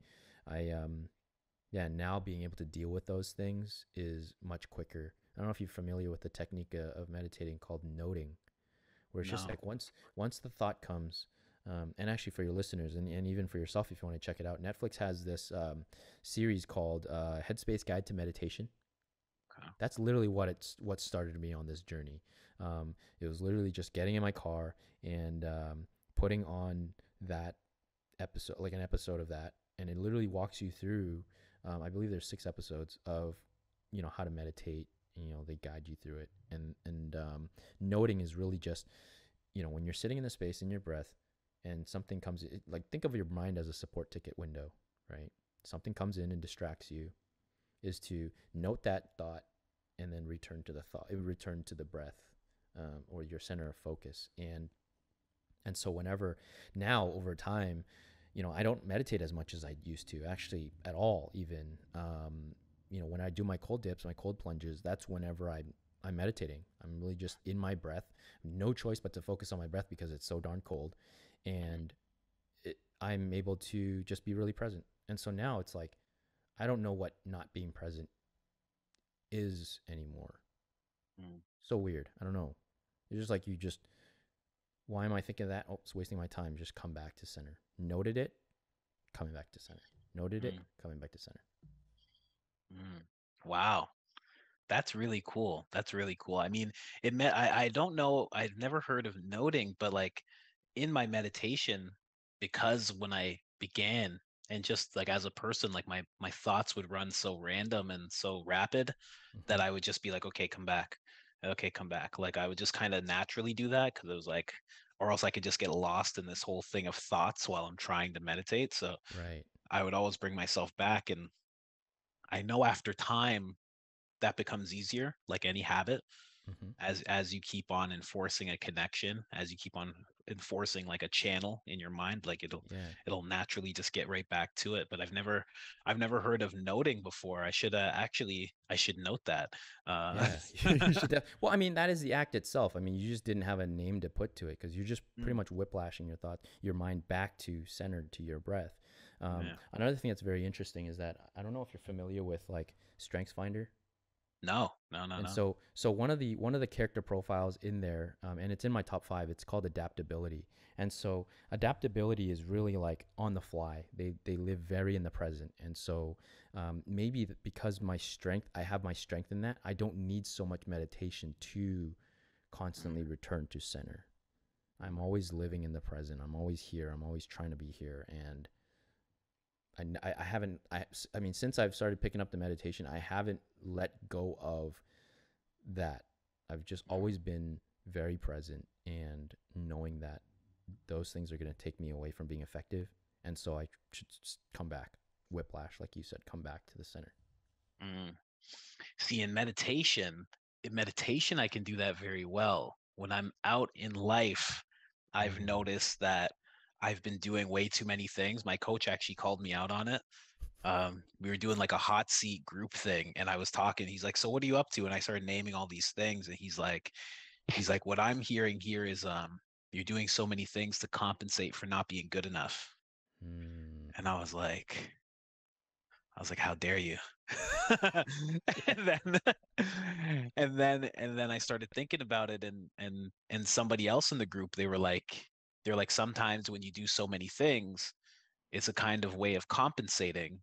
yeah, now being able to deal with those things is much quicker. I don't know if you're familiar with the technique of meditating called noting, where it's just No. like once the thought comes, and actually for your listeners and even for yourself, if you want to check it out, Netflix has this series called Headspace Guide to Meditation. Okay. That's literally what started me on this journey. It was literally just getting in my car and putting on that episode, like an episode of that, and it literally walks you through. I believe there's 6 episodes of how to meditate. They guide you through it, and noting is really just when you're sitting in the space in your breath, and something comes, like think of your mind as a support ticket window, right? Something comes in and distracts you, is to note that thought and then return to the breath, or your center of focus. And so whenever now over time, I don't meditate as much as I used to, actually, at all. Even when I do my cold dips, my cold plunges, that's whenever I'm meditating. I'm really just in my breath. No choice but to focus on my breath because it's so darn cold, and I'm able to just be really present. And so now it's like I don't know what not being present is anymore. Mm. So weird. I don't know. It's just like why am I thinking of that? Oh, it's wasting my time. Just come back to center. Noted it, coming back to center. Noted it, Mm. coming back to center. Mm. Wow. That's really cool. That's really cool. I mean, I don't know, I've never heard of noting, but like in my meditation, because when I began and just like as a person, like my thoughts would run so random and so rapid that Mm-hmm. I would just be like, okay, come back. Okay, come back. Like I would just kind of naturally do that because it was like, or else I could just get lost in this whole thing of thoughts while I'm trying to meditate. So Right. I would always bring myself back. And I know after time that becomes easier, like any habit, Mm-hmm. as you keep on enforcing a connection, as you keep on enforcing like a channel in your mind, like Yeah. it'll naturally just get right back to it. But I've never heard of noting before. I should actually I should note that. Yeah. You should. Well, I mean, that is the act itself. I mean, you just didn't have a name to put to it because you're just pretty mm, much whiplashing your mind back to centered to your breath. yeah. Another thing that's very interesting is that I don't know if you're familiar with like Strengths Finder. No, no, no, And no. so one of the character profiles in there, and it's in my top 5. It's called adaptability. And so adaptability is really like on the fly. They live very in the present. And so maybe because I have my strength in that. I don't need so much meditation to constantly Mm, return to center. I'm always living in the present. I'm always here. I'm always trying to be here. And I haven't I mean since I've started picking up the meditation, I haven't let go of that. I've just mm, always been very present and knowing that those things are going to take me away from being effective. And so I should come back, whiplash, like you said, come back to the center. mm. See, in meditation, I can do that very well. When I'm out in life, I've Mm. noticed that I've been doing way too many things. My coach actually called me out on it. We were doing like a hot seat group thing, and I was talking. He's like, "So what are you up to?" And I started naming all these things, and he's like, "What I'm hearing here is you're doing so many things to compensate for not being good enough." Mm. And I was like, how dare you? and then and then I started thinking about it, and somebody else in the group, they're like sometimes when you do so many things, it's a kind of way of compensating,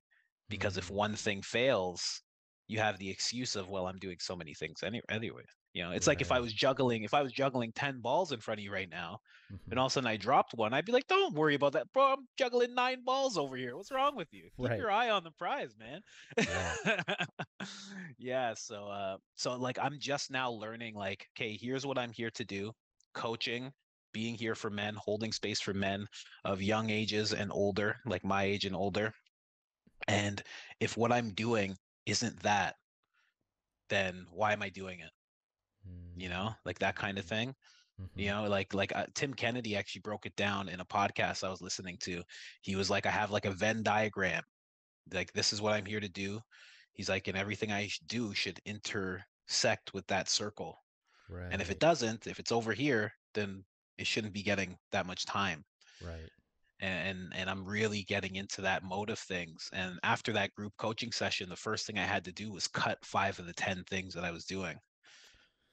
because if Mm. one thing fails, you have the excuse of, well, I'm doing so many things anyway. It's like Right. if I was juggling 10 balls in front of you right now, Mm-hmm. and all of a sudden I dropped one, I'd be like, don't worry about that, bro. I'm juggling 9 balls over here. What's wrong with you? Keep Right. your eye on the prize, man. Yeah. Yeah, so like I'm just now learning, like, okay, here's what I'm here to do. Coaching, being here for men, holding space for men of young ages and older, like my age and older. And if what I'm doing isn't that, then why am I doing it? You Mm-hmm. know, like that kind of thing. Mm-hmm. You know, Tim Kennedy actually broke it down in a podcast I was listening to. He was like, I have like a Venn diagram. Like, this is what I'm here to do. He's like, and everything I do should intersect with that circle. And if it Right. doesn't, if it's over here, then it shouldn't be getting that much time. Right. And I'm really getting into that mode of things. And after that group coaching session, the first thing I had to do was cut 5 of the 10 things that I was doing.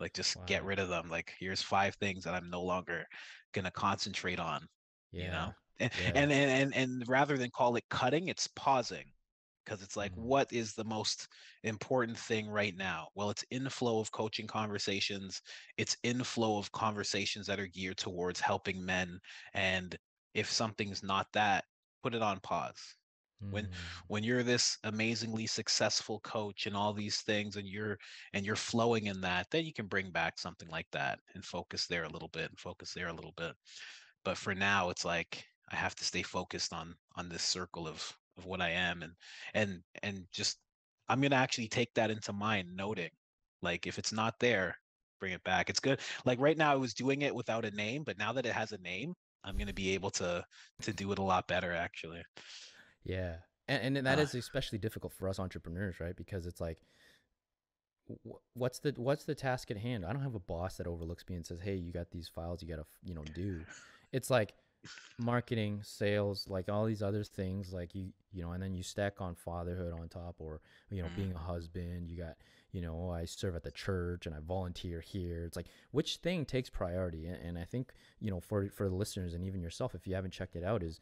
Like, just get Wow. rid of them. Like, here's 5 things that I'm no longer gonna concentrate on, you Yeah. know? And Yeah. and rather than call it cutting, it's pausing. Because it's like, Mm. what is the most important thing right now? Well, it's inflow of coaching conversations. It's inflow of conversations that are geared towards helping men. And if something's not that, put it on pause. when Mm. when you're this amazingly successful coach and all these things, and you're flowing in that, then you can bring back something like that and focus there a little bit and focus there a little bit. But for now, it's like I have to stay focused on this circle of what I am. And just, I'm gonna actually take that into mind, noting, like, if it's not there, bring it back. It's good. Like right now I was doing it without a name, but now that it has a name, I'm gonna be able to do it a lot better, actually. Yeah. And that uh, is especially difficult for us entrepreneurs, right? Because it's like, what's the task at hand? I don't have a boss that overlooks me and says, "Hey, you got these files you got to, do." It's like marketing, sales, like all these other things, like and then you stack on fatherhood on top, or mm, being a husband. You got, "Oh, I serve at the church and I volunteer here." It's like, which thing takes priority? And I think, for the listeners and even yourself, if you haven't checked it out, is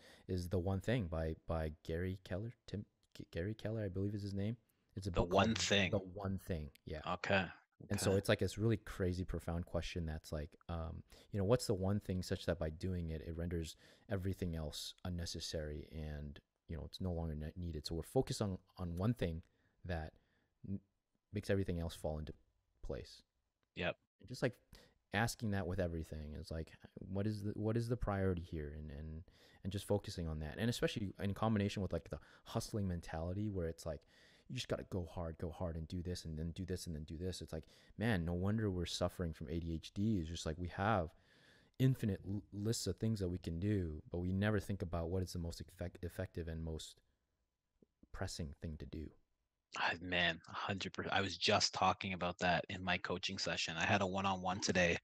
The One Thing by Gary Keller. Gary Keller, I believe is his name. It's a the book called one The thing. One Thing. Yeah. Okay. And so Okay. it's like this really crazy, profound question that's like, what's the one thing such that by doing it, it renders everything else unnecessary, and it's no longer needed. So we're focused on one thing that n- makes everything else fall into place. Yep. And just like asking that with everything is like, what is the priority here, and just focusing on that, and especially in combination with like the hustling mentality, where it's like you just got to go hard and do this and then do this and then do this. It's like, man, no wonder we're suffering from ADHD. It's just like we have infinite lists of things that we can do, but we never think about what is the most effective and most pressing thing to do. Man, 100%. I was just talking about that in my coaching session. I had a one-on-one today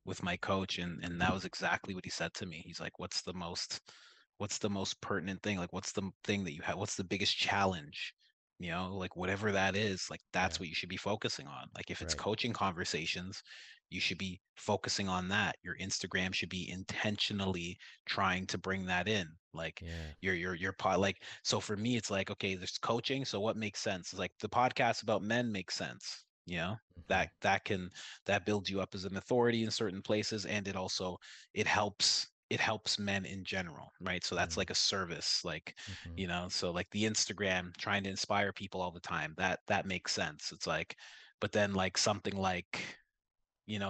with my coach, and that was exactly what he said to me. He's like, what's the most pertinent thing? Like, what's the thing that you have? What's the biggest challenge? Like, whatever that is, like, that's Yeah. what you should be focusing on. Like, if it's Right. coaching conversations, you should be focusing on that. Your Instagram should be intentionally trying to bring that in. Like, Yeah. your pod, like, so for me, it's like, okay, there's coaching. So what makes sense? It's like the podcast about men makes sense. Mm-hmm. That builds you up as an authority in certain places, and it helps men in general, right? So that's like a service, like, Mm-hmm. so like the Instagram, trying to inspire people all the time, that makes sense. It's like, but then like something like,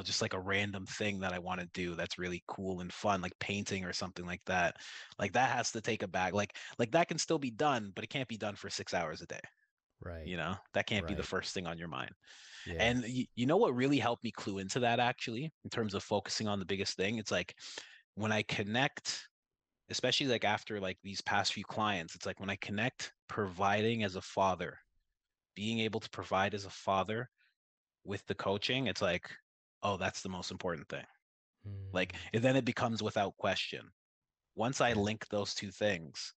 just like a random thing that I want to do that's really cool and fun, like painting or something like that. Like, that has to take a back. Like that can still be done, but it can't be done for 6 hours a day. Right. That can't be the Right. first thing on your mind. Yeah. And you know what really helped me clue into that, actually, in terms of focusing on the biggest thing? It's like when I connect, especially like after like these past few clients, it's like when I connect providing as a father, being able to provide as a father with the coaching, it's like, oh, that's the most important thing. Like, Mm. and then it becomes without question. Once I Yeah. link those two things,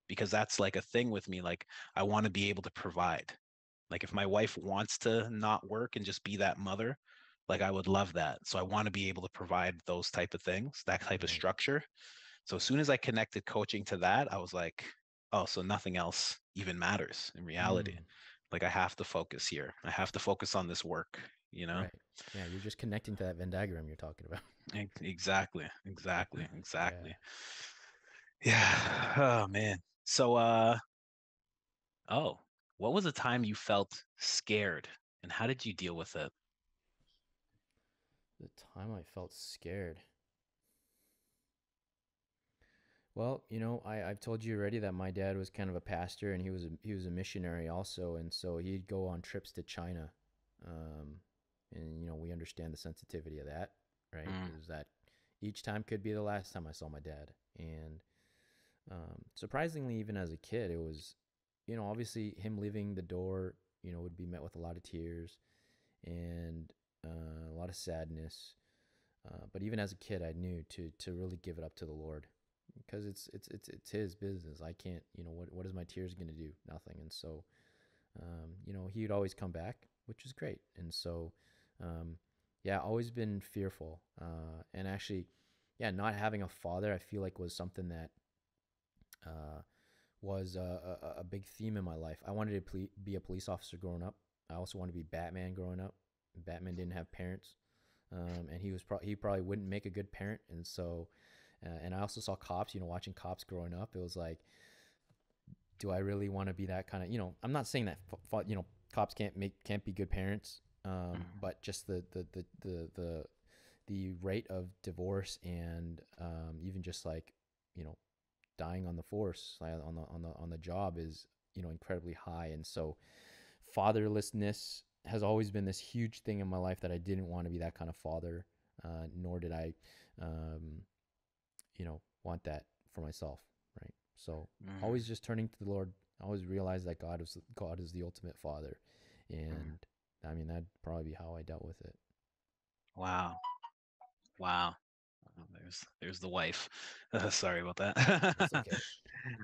because that's like a thing with me, like, I want to be able to provide. Like, if my wife wants to not work and just be that mother, like, I would love that. So I want to be able to provide those type of things, that type of Right. structure. So as soon as I connected coaching to that, I was like, oh, so nothing else even matters in reality. Mm. Like, I have to focus here. I have to focus on this work, you know? Right. Yeah. You're just connecting to that Venn diagram you're talking about. Exactly. Exactly. Yeah. Exactly. Yeah. Oh man. So oh, what was a time you felt scared, and how did you deal with it? The time I felt scared. Well, I've told you already that my dad was kind of a pastor, and he was a missionary also, and so he'd go on trips to China, um, and we understand the sensitivity of that, right? Mm, Is that each time could be the last time I saw my dad, and surprisingly, even as a kid, it was, obviously him leaving the door, would be met with a lot of tears and a lot of sadness. But even as a kid, I knew to really give it up to the Lord, because it's His business. I can't, what is my tears going to do? Nothing. And so, he would always come back, which is great. And so, um, yeah, always been fearful. And actually, yeah, not having a father, I feel like was something that uh, was a big theme in my life. I wanted to be a police officer growing up. I also wanted to be Batman growing up. Batman didn't have parents, and he probably wouldn't make a good parent. And so, and I also saw Cops. Watching Cops growing up, it was like, do I really want to be that kind of? I'm not saying that cops can't be good parents, mm. but just the rate of divorce and even just like you know dying on the force, like on the job, is incredibly high. And so fatherlessness has always been this huge thing in my life, that I didn't want to be that kind of father, nor did I um, want that for myself, right? So Mm, always just turning to the Lord. I always realized that God is the ultimate father, mm. and I mean that'd probably be how I dealt with it. Wow. Wow. There's the wife. Sorry about that. That's okay.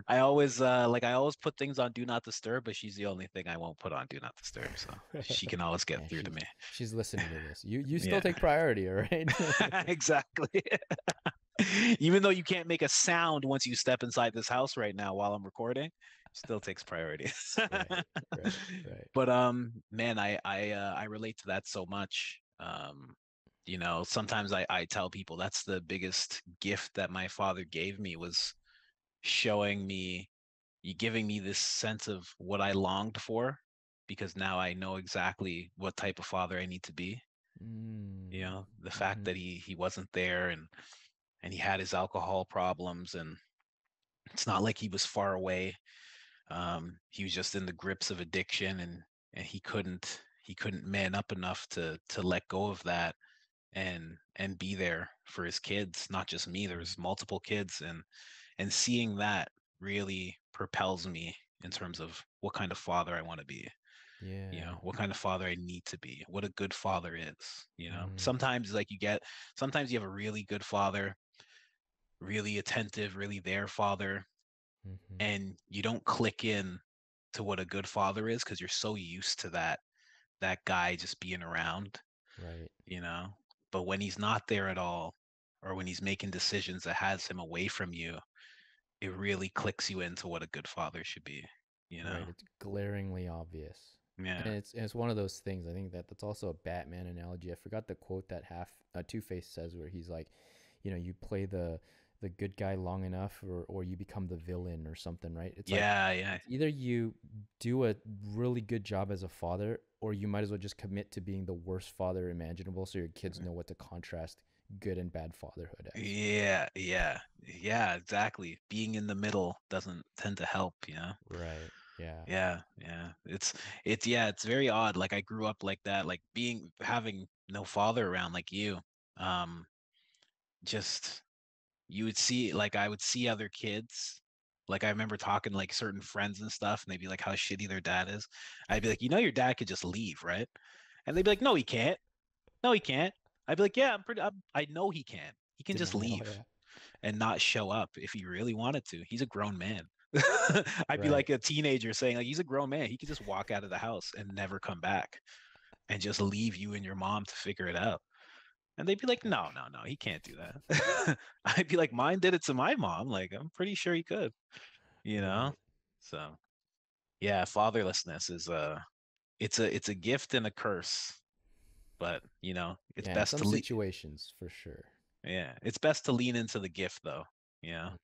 I always put things on do not disturb, but she's the only thing I won't put on do not disturb. So she can always get Yeah, through to me. she's listening to this. You still Yeah. take priority, all right? Exactly. Even though you can't make a sound once you step inside this house right now while I'm recording, still takes priority. Right, right, right. But man, I relate to that so much. Sometimes I tell people that's the biggest gift that my father gave me, was showing me, giving me this sense of what I longed for, because now I know exactly what type of father I need to be. Mm, The fact mm-hmm, that he wasn't there, and he had his alcohol problems, and it's not like he was far away. He was just in the grips of addiction, and he couldn't man up enough to let go of that, and be there for his kids, not just me. There's multiple kids, and seeing that really propels me in terms of what kind of father I want to be. yeah. What kind of father I need to be, what a good father is. Mm, Sometimes, sometimes you have a really good father, really attentive, really there father, mm-hmm, and you don't click in to what a good father is, because you're so used to that guy just being around, right. you know. But when he's not there at all, or when he's making decisions that has him away from you, it really clicks you into what a good father should be, you know. Right. It's glaringly obvious. Yeah. And it's one of those things. I think that's also a Batman analogy. I forgot the quote that Two Face says, where he's like, you play the good guy long enough, or you become the villain or something, right? It's like, Yeah, yeah. it's either you do a really good job as a father, or you might as well just commit to being the worst father imaginable, so your kids know what to contrast good and bad fatherhood as. Yeah, yeah. Yeah, exactly. Being in the middle doesn't tend to help. Right. Yeah. Yeah, yeah. It's very odd. Like I grew up like that, like having no father around like you. Um, just you would see, like I would see other kids. Like I remember talking to like certain friends and stuff, and they'd be like how shitty their dad is. I'd be like, your dad could just leave, right? And they'd be like, no, he can't. No, he can't. I'd be like, yeah, I know he can. He can just Denial. leave Yeah. and not show up if he really wanted to. He's a grown man. I'd be Right. like a teenager saying, like, he's a grown man. He could just walk out of the house and never come back, and just leave you and your mom to figure it out. And they'd be like, no, Gosh. no, no, he can't do that. I'd be like, mine did it to my mom. Like, I'm pretty sure he could, you know? Right. So yeah, fatherlessness is it's a gift and a curse, but it's Yeah, in best some to situations, for sure. yeah, it's best to lean into the gift though,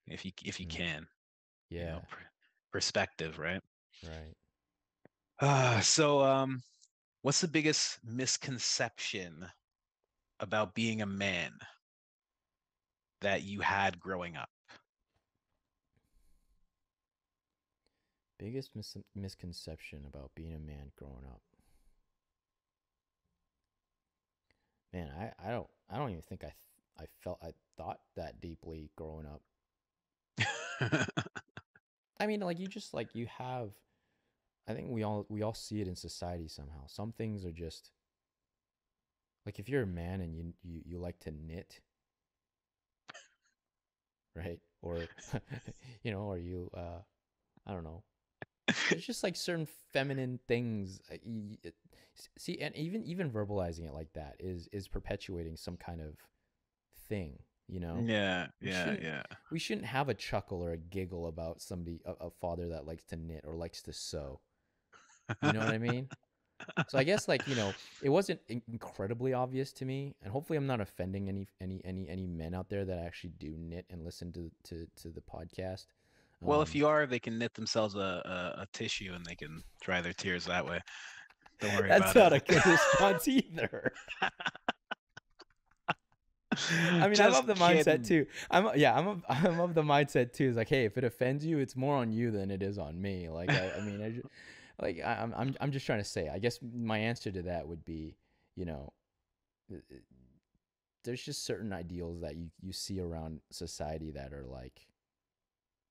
if you Mhm. can, Yeah, perspective, right? right. So what's the biggest misconception about being a man that you had growing up? Biggest misconception about being a man growing up. Man, I don't even think I thought that deeply growing up. I mean, like you just like you have. I think we all see it in society somehow. Some things are just like if you're a man and you like to knit, right? Or or you I don't know. There's just like certain feminine things. See, and even verbalizing it like that is perpetuating some kind of thing. You know, Yeah, we yeah, shouldn't yeah. we shouldn't have a chuckle or a giggle about a father that likes to knit or likes to sew. You know what I mean? So I guess like it wasn't incredibly obvious to me, and hopefully I'm not offending any men out there that actually do knit and listen to the podcast. Well, if Um, you are, they can knit themselves a tissue and they can dry their tears that way. Don't worry that's about it. not a good response either. I mean, I'm Just of the mindset kidding. too. I'm of the mindset too. It's like, hey, if it offends you, it's more on you than it is on me. Like, I mean, I'm just trying to say. I guess my answer to that would be, you know, there's just certain ideals that you see around society that are like,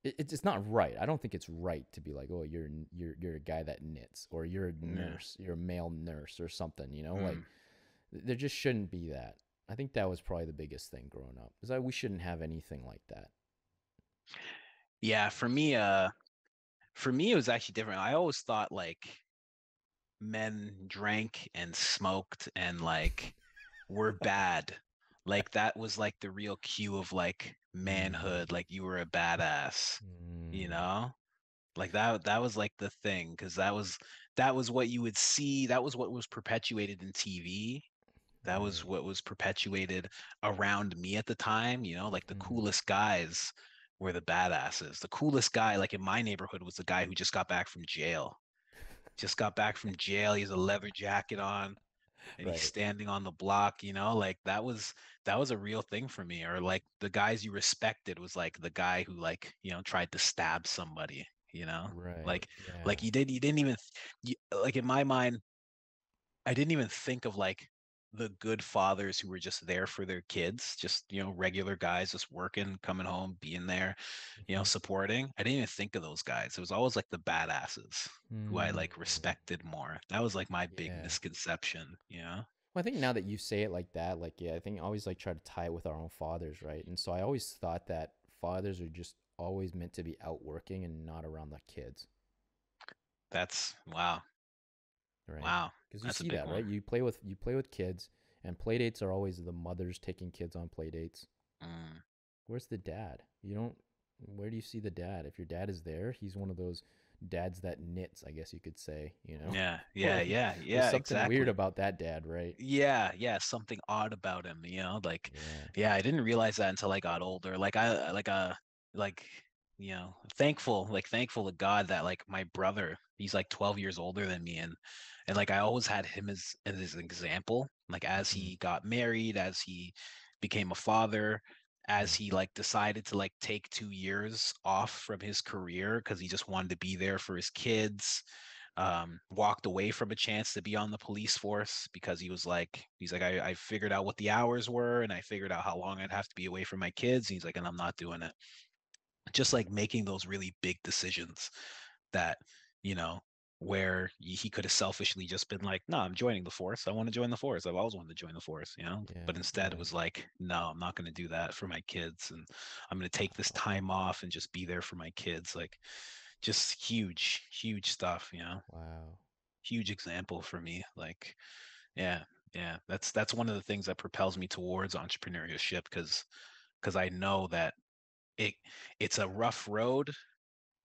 it's not right. I don't think it's right to be like, oh, you're a guy that knits, or you're a Yeah. nurse, you're a male nurse or something. Like Mm. there just shouldn't be that. I think that was probably the biggest thing growing up. Is that we shouldn't have anything like that. Yeah, for me it was actually different. I always thought like men drank and smoked and like were bad. Like that was like the real cue of like Mm, manhood, like you were a badass, you mm, know? Like that was like the thing because that was what you would see, that was what was perpetuated in TV. That was right. what was perpetuated around me at the time, like the Mm, coolest guys were the badasses. The coolest guy like in my neighborhood was the guy who just got back from jail. Just got back from jail. He has a leather jacket on and he's right. standing on the block, like that was a real thing for me. Or like the guys you respected was like the guy who like, tried to stab somebody, Right. like Yeah. like you didn't even like in my mind, I didn't even think of like the good fathers who were just there for their kids, just, regular guys just working, coming home, being there, Hmm. supporting. I didn't even think of those guys. It was always like the badasses who I Mm, like respected more. That was like my big yeah. misconception. Well, I think now that you say it like that, like yeah, I think I always like try to tie it with our own fathers, right? And so I always thought that fathers are just always meant to be out working and not around the kids, That's wow. right? Wow. Because you That's a see big that, right? one. You play with kids, and play dates are always the mothers taking kids on play dates. Mm. Where's the dad? You don't. Where do you see the dad? If your dad is there, he's one of those dads that knits, I guess you could say, Yeah, or yeah, yeah, there's yeah, something weird exactly. about that dad, right? Yeah, yeah, something odd about him, like Yeah. yeah, I didn't realize that until I got older. Like like thankful to God that like my brother, he's like 12 years older than me, and like I always had him as an example, like as Hmm. he got married, as he became a father, as Yeah. he like decided to like take 2 years off from his career because he just wanted to be there for his kids, walked away from a chance to be on the police force because he's like I figured out what the hours were and I figured out how long I'd have to be away from my kids. And he's like, and I'm not doing it. Just like making those really big decisions that, you know, where he could have selfishly just been like, no, I'm joining the force. I want to join the force. I've always wanted to join the force. Yeah. But instead it Right. was like, no, I'm not going to do that for my kids. And I'm going to take this time off and just be there for my kids. Like just huge, huge stuff. Wow. Huge example for me. Like, yeah, yeah, that's one of the things that propels me towards entrepreneurship because I know that it it's a rough road,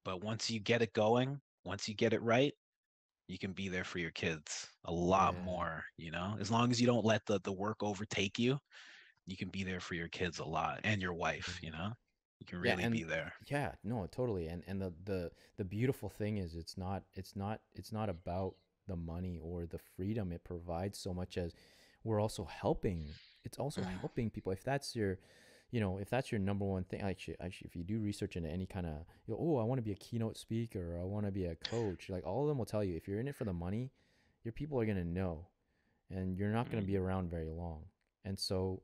but once you get it going, once you get it right, you can be there for your kids a lot Yeah. more. As long as you don't let the work overtake you, you can be there for your kids a lot and your wife. Mm. You can Yeah, really and be there. yeah, no, totally. And the beautiful thing is it's not about the money or the freedom it provides so much as we're also helping. It's also Mm, helping people. If that's your if that's your number one thing, actually, if you do research into any kind of, oh, I want to be a keynote speaker, or I want to be a coach, like all of them will tell you, if you're in it for the money, your people are going to know, and you're not going to be Mm, around very long. And so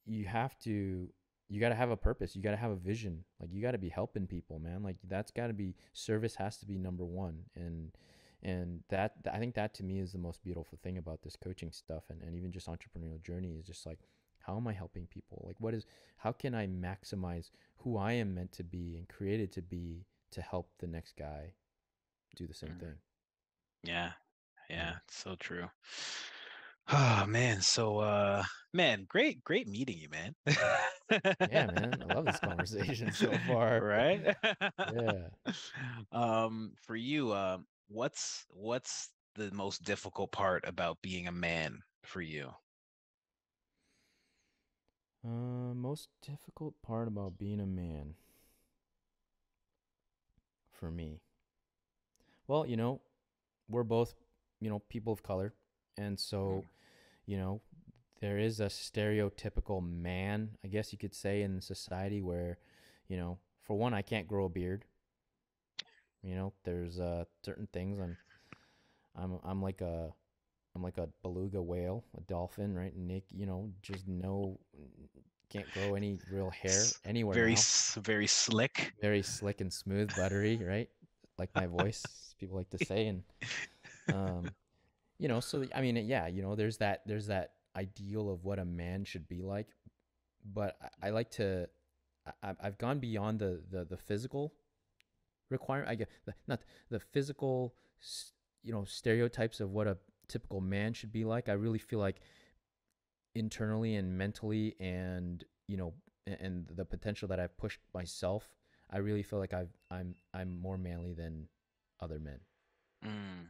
you have to, you got to have a purpose. You got to have a vision. Like you got to be helping people, man. Like that's got to be, service has to be number one. And that, I think that to me is the most beautiful thing about this coaching stuff, and even just entrepreneurial journey, is just like, how am I helping people? Like how can I maximize who I am meant to be and created to be, to help the next guy do the same mm. thing? Yeah, Yeah. yeah, it's so true. Oh man, so man, great meeting you, man. Yeah, man. I love this conversation so far. Right? Yeah. For you, what's the most difficult part about being a man for you? Most difficult part about being a man for me. Well, we're both, people of color. And Mm, so, you know, there is a stereotypical man, I guess you could say, in society where, for one, I can't grow a beard. There's certain things I'm like a beluga whale, a dolphin, right? Nick, just no, can't grow any real hair anywhere now. very slick. Very slick and smooth, buttery, right? Like my voice, people like to say. And um, so I mean, yeah, there's that ideal of what a man should be like. But I like to, I've gone beyond the physical requirement. I get not the physical, stereotypes of what a typical man should be like. I really feel like internally and mentally, and and the potential that I've pushed myself, I really feel like I'm more manly than other men. Mm,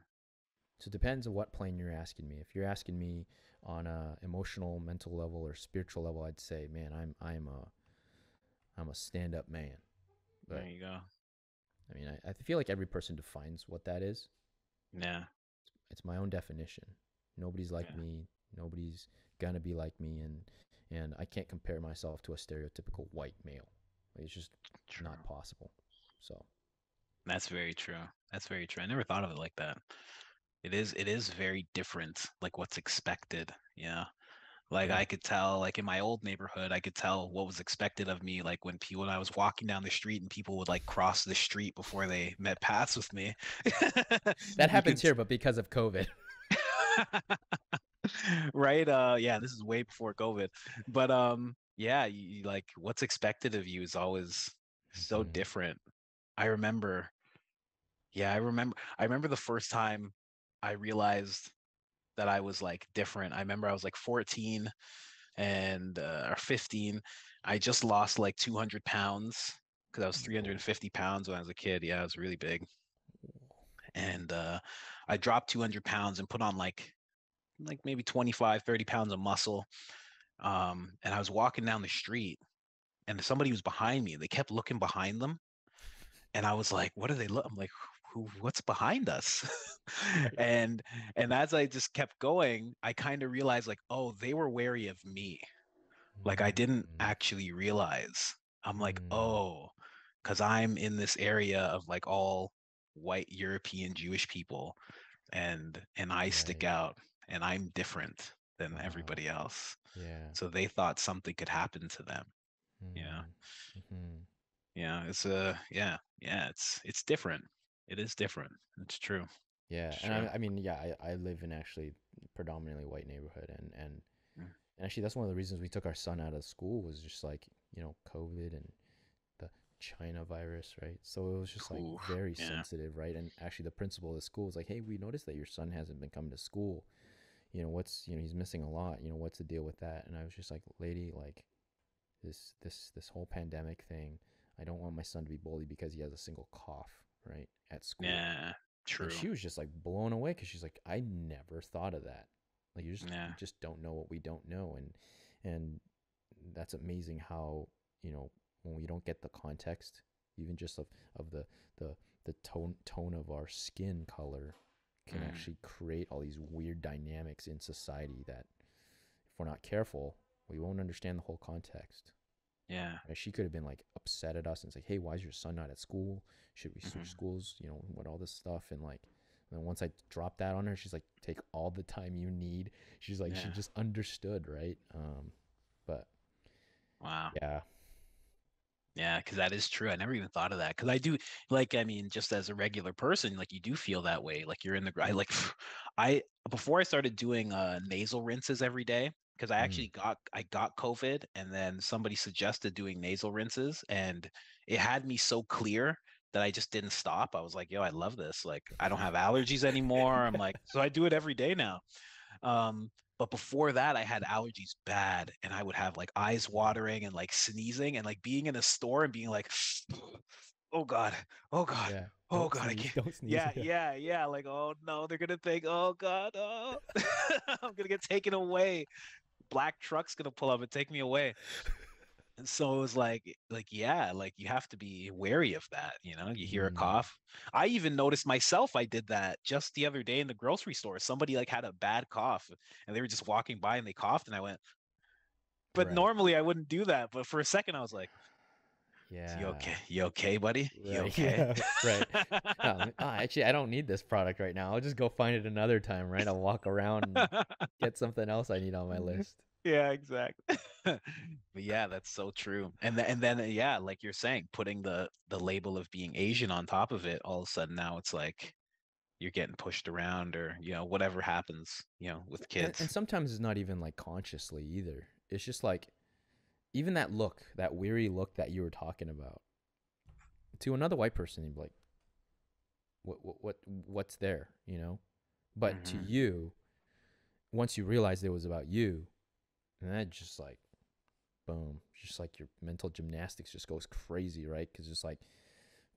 So it depends on what plane you're asking me. If you're asking me on a emotional, mental level or spiritual level, I'd say, man, I'm a stand up man. there But you go. I mean, I feel like every person defines what that is. Yeah, It's my own definition. Nobody's like yeah, me. Nobody's gonna be like me, and I can't compare myself to a stereotypical white male. It's just true. not possible. So That's very true. That's very true. I never thought of it like that. It is very different, like what's expected. Yeah. Like yeah, I could tell, like in my old neighborhood, I could tell what was expected of me. Like when I was walking down the street and people would like cross the street before they met paths with me. that You happens could, here, but because of COVID. right? Yeah, this is way before COVID. But yeah, like what's expected of you is always so Hmm. different. I remember, yeah, I remember the first time I realized that I was like different. I remember I was like 14 and or 15. I just lost like 200 pounds because I was Whoa. 350 pounds when I was a kid. Yeah, I was really big. And I dropped 200 pounds and put on like maybe 25, 30 pounds of muscle. And I was walking down the street and somebody was behind me. They kept looking behind them. And I was like, what do they look? I'm like, what's behind us? Right. and and as I just kept going, I kind of realized like, oh, they were wary of me. Like I didn't Mm, actually realize. I'm like, mm, oh, because I'm in this area of like all white European Jewish people, and I stick right. out, and I'm different than Wow. everybody else. Yeah. So they thought something could happen to them. Yeah, Mm, hmm. yeah. It's yeah. It's different. It is different. It's true. Yeah, It's and true. I mean, yeah, I live in actually predominantly white neighborhood, Mm, and actually that's one of the reasons we took our son out of school, was just like, COVID and the China virus, right? So it was just like Ooh, very yeah. sensitive, right? And actually the principal of the school was like, hey, we noticed that your son hasn't been coming to school. He's missing a lot. What's the deal with that? And I was just like, lady, like this whole pandemic thing, I don't want my son to be bullied because he has a single cough, right, at school. Yeah. And True. she was just like blown away, because she's like, I never thought of that. Like, Yeah. we just don't know what we don't know. And that's amazing how, when we don't get the context, even just of the tone of our skin color, can Mm, actually create all these weird dynamics in society that, if we're not careful, We won't understand the whole context. Yeah. And she could have been like upset at us and say, "Hey, why is your son not at school? Should we switch Hmm. schools? You know, what all this stuff?" And like, and then once I dropped that on her, she's like, "Take all the time you need." She's like, she Yeah. just understood, right? But Wow. yeah, Yeah, because that is true. I never even thought of that. Because I do, like, I mean, just as a regular person, like you do feel that way. Like you're in the, I like, I before I started doing nasal rinses every day, because mm, I got COVID, and then somebody suggested doing nasal rinses, and it had me so clear that I just didn't stop. I was like, yo, I love this. Like, I don't have allergies anymore. I'm like, so I do it every day now. But before that, I had allergies bad, and I would have like eyes watering and like sneezing, and like being in a store and being like, oh God, oh God, yeah. oh Don't God, I sneeze. can't. Don't sneeze. Yeah, Yeah. yeah, yeah. Like, oh no, they're gonna think, oh God, oh, I'm gonna get taken away. Black truck's gonna pull up and take me away. And so it was like, yeah, like you have to be wary of that. You know, you hear a Mm, cough. I even noticed myself, I did that just the other day in the grocery store. Somebody like had a bad cough and they were just walking by and they coughed. And I went, but right. normally I wouldn't do that. But for a second, I was like, you Yeah. okay? You okay, buddy? You Right. okay? Yeah. Right. Actually, I don't need this product right now. I'll just go find it another time, right? I'll walk around and get something else I need on my list. Yeah, exactly. But yeah, that's so true. And then yeah, like you're saying, putting the label of being Asian on top of it, all of a sudden now it's like you're getting pushed around or whatever happens with And kids. sometimes it's not even like consciously either. It's just like even that look, that weary look that you were talking about, to another white person, you'd be like, what's there, you know? But to Hmm. you, once you realized it was about you, and that just like boom, just like your mental gymnastics just goes crazy, right? Because it's like,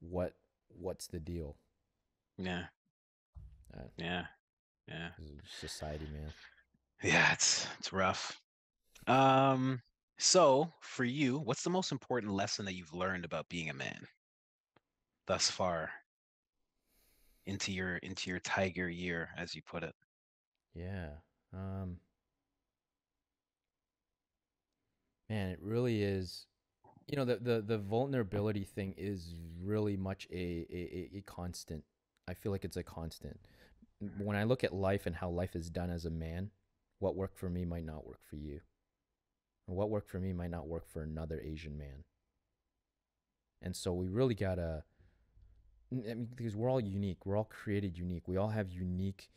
what what's the deal? Yeah, Uh, yeah, yeah, Society, man. yeah. It's rough. um so for you, what's the most important lesson that you've learned about being a man thus far into your tiger year, as you put it? Yeah. Um, Man, it really is. You know, the vulnerability thing is really much a constant. I feel like it's a constant. When I look at life and how life is done as a man, what worked for me might not work for you. And what worked for me might not work for another Asian man. And so we really gotta, I mean, because we're all unique. We're all created unique. We all have unique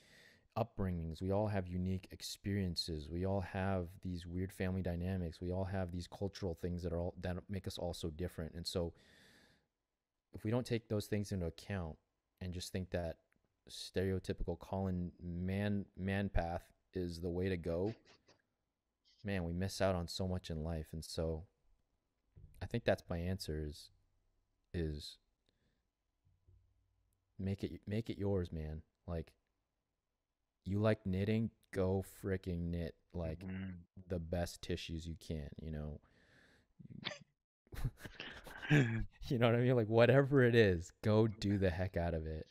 upbringings. We all have unique experiences. We all have these weird family dynamics. We all have these cultural things that make us all so different. And so if we don't take those things into account and just think that stereotypical Colin man path is the way to go, man, we miss out on so much in life. And so I think that's my answer is make it yours, man. Like you like knitting, go freaking knit like Mhm. the best tissues you can, you know. You know what I mean? Like whatever it is, go do the heck out of it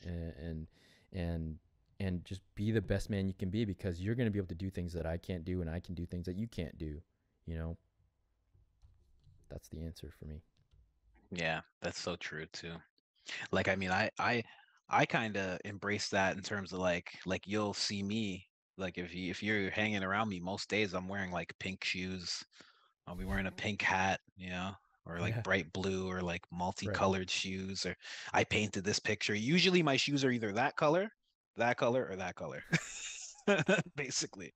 and and just be the best man you can be because you're going to be able to do things that I can't do and I can do things that you can't do, you know. That's the answer for me. Yeah, that's so true too. Like, I mean, I kind of embrace that in terms of like you'll see me like if you're hanging around me most days, I'm wearing like pink shoes. I'll be wearing a pink hat, or like Yeah, bright blue or like right. multicolored shoes. Or I painted this picture. Usually my shoes are either that color, or that color. Basically.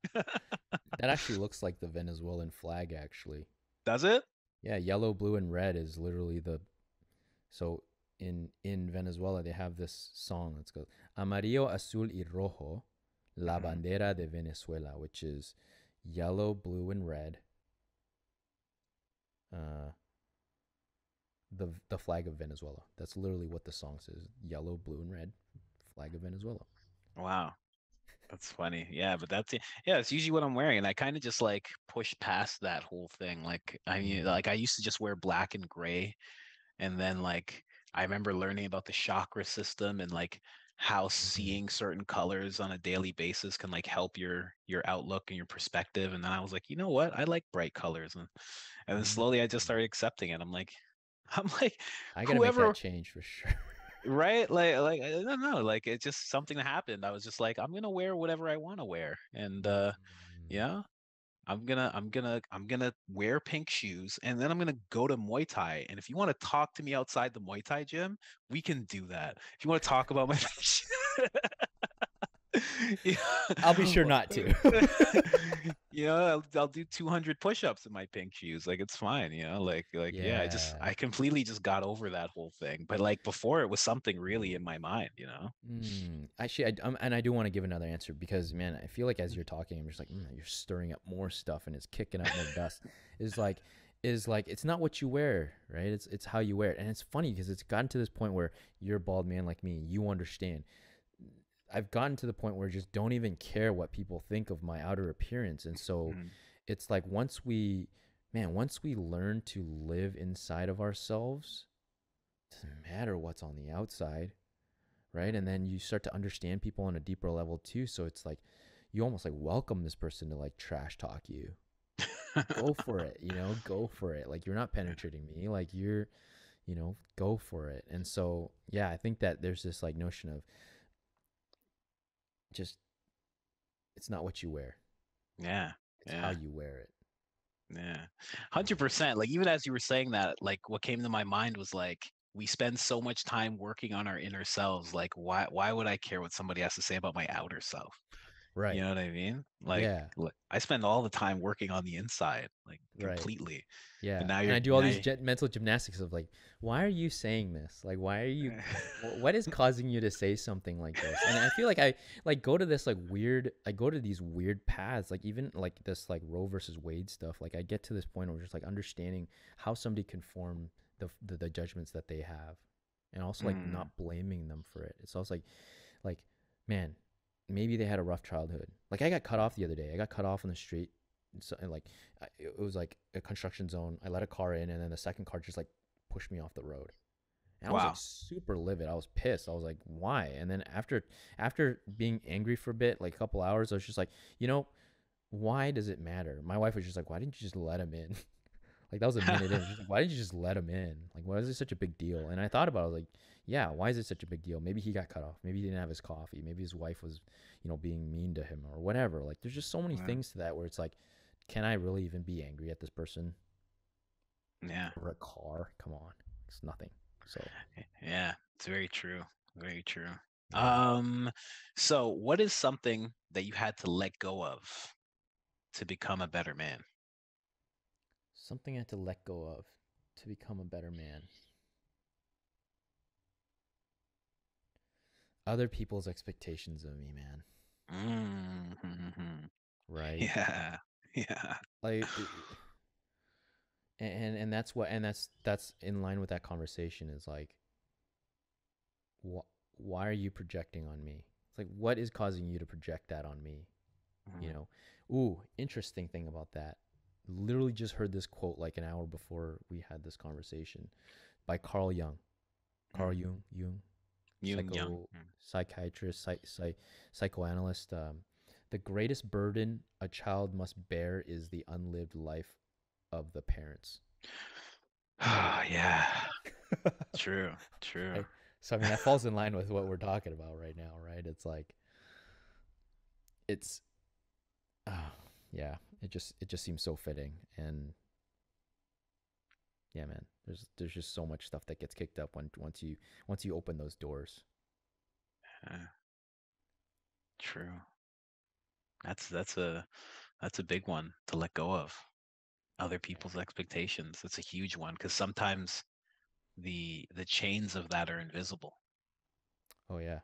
That actually looks like the Venezuelan flag actually. Does it? Yeah, yellow, blue and red is literally the so in Venezuela they have this song that's called Amarillo, Azul y Rojo, La Hmm. Bandera de Venezuela, which is yellow, blue and red. Uh the flag of Venezuela. That's literally what the song says. Yellow, blue and red, flag of Venezuela. Wow. That's funny. Yeah, but yeah, it's usually what I'm wearing. And I kind of just like push past that whole thing. Like I mean, Mm. like I used to just wear black and gray. And then like I remember learning about the chakra system and like how Mhm. seeing certain colors on a daily basis can like help your outlook and your perspective. And then I was like, you know what? I like bright colors. And then Mhm. slowly I just started accepting it. I'm like, I gotta make that whoever, change for sure. right? Like I don't know. Like it's just something that happened. I was just like, I'm gonna wear whatever I want to wear. And Mm. yeah, I'm gonna wear pink shoes, and then I'm gonna go to Muay Thai. And if you want to talk to me outside the Muay Thai gym, we can do that. If you want to talk about my yeah. I'll be sure not to. I'll do 200 push-ups in my pink shoes. Like it's fine, yeah, Yeah. I completely just got over that whole thing. But like before it was something really in my mind. Actually, and I do want to give another answer because, man, I feel like as you're talking, I'm just like, you're stirring up more stuff and it's kicking up more dust. Is like, it's not what you wear, right? It's how you wear it, and it's funny because it's gotten to this point where you're a bald man like me, you understand. I've gotten to the point where I just don't even care what people think of my outer appearance, and so Mhm. it's like once we learn to live inside of ourselves, it doesn't matter what's on the outside, right? And then you start to understand people on a deeper level too. So it's like you almost like welcome this person to like trash talk you. Go for it, go for it. Like you're not penetrating me, like go for it. And so, yeah, I think that there's this like notion of just it's not what you wear, Yeah, it's how yeah. you wear it. Yeah, 100%. Like even as you were saying that, like what came to my mind was like we spend so much time working on our inner selves. Like why would I care what somebody has to say about my outer self? You Right. know what I mean? Like Yeah. I spend all the time working on the inside, like Right. completely. But Yeah, now and you're I do all now these mental gymnastics of like, why are you saying this? Like, why are you? you What is causing you to say something like this? And I feel like I like go to this like weird. I go to these weird paths, like even like this like Roe versus Wade stuff. Like I get to this point where just like understanding how somebody can form the judgments that they have, and also like mm, not blaming them for it. It's also like, man, maybe they had a rough childhood. Like I got cut off the other day. I got cut off on the street. So, and like it was like a construction zone. I let a car in, and then the second car just like pushed me off the road. And I was like wow. super livid. I was pissed. I was like, why? And then after being angry for a bit, like a couple hours, I was just like, why does it matter? My wife was just like, why didn't you just let him in? Like that was a minute in. She's like, why didn't you just let him in? Like, why is it such a big deal? And I thought about it. I was like, yeah, why is it such a big deal? Maybe he got cut off. Maybe he didn't have his coffee. Maybe his wife was, being mean to him or whatever. Like, there's just so many Yeah. things to that where it's like, can I really even be angry at this person Yeah. over a car? Come on, it's nothing. So Yeah. It's very true. Very true. yeah, Um, so what is something that you had to let go of to become a better man? something I had to let go of to become a better man. Other people's expectations of me, man. Mm-hmm. Right? Yeah. Yeah. Like and that's in line with that conversation is like why are you projecting on me? It's like what is causing you to project that on me, you Mhm. know? Ooh, interesting thing about that. Literally just heard this quote like an hour before we had this conversation by Carl Jung. Carl Mm. Jung, Jung Young. psychiatrist, psychoanalyst. The greatest burden a child must bear is the unlived life of the parents. Yeah. True. True. Right? So I mean that falls in line with what we're talking about right now, right? It's like it's uh, yeah, it just seems so fitting. And yeah, man, there's just so much stuff that gets kicked up once you open those doors. Yeah. True. That's a big one to let go of. Other people's expectations. It's a huge one because sometimes the chains of that are invisible. Oh yeah,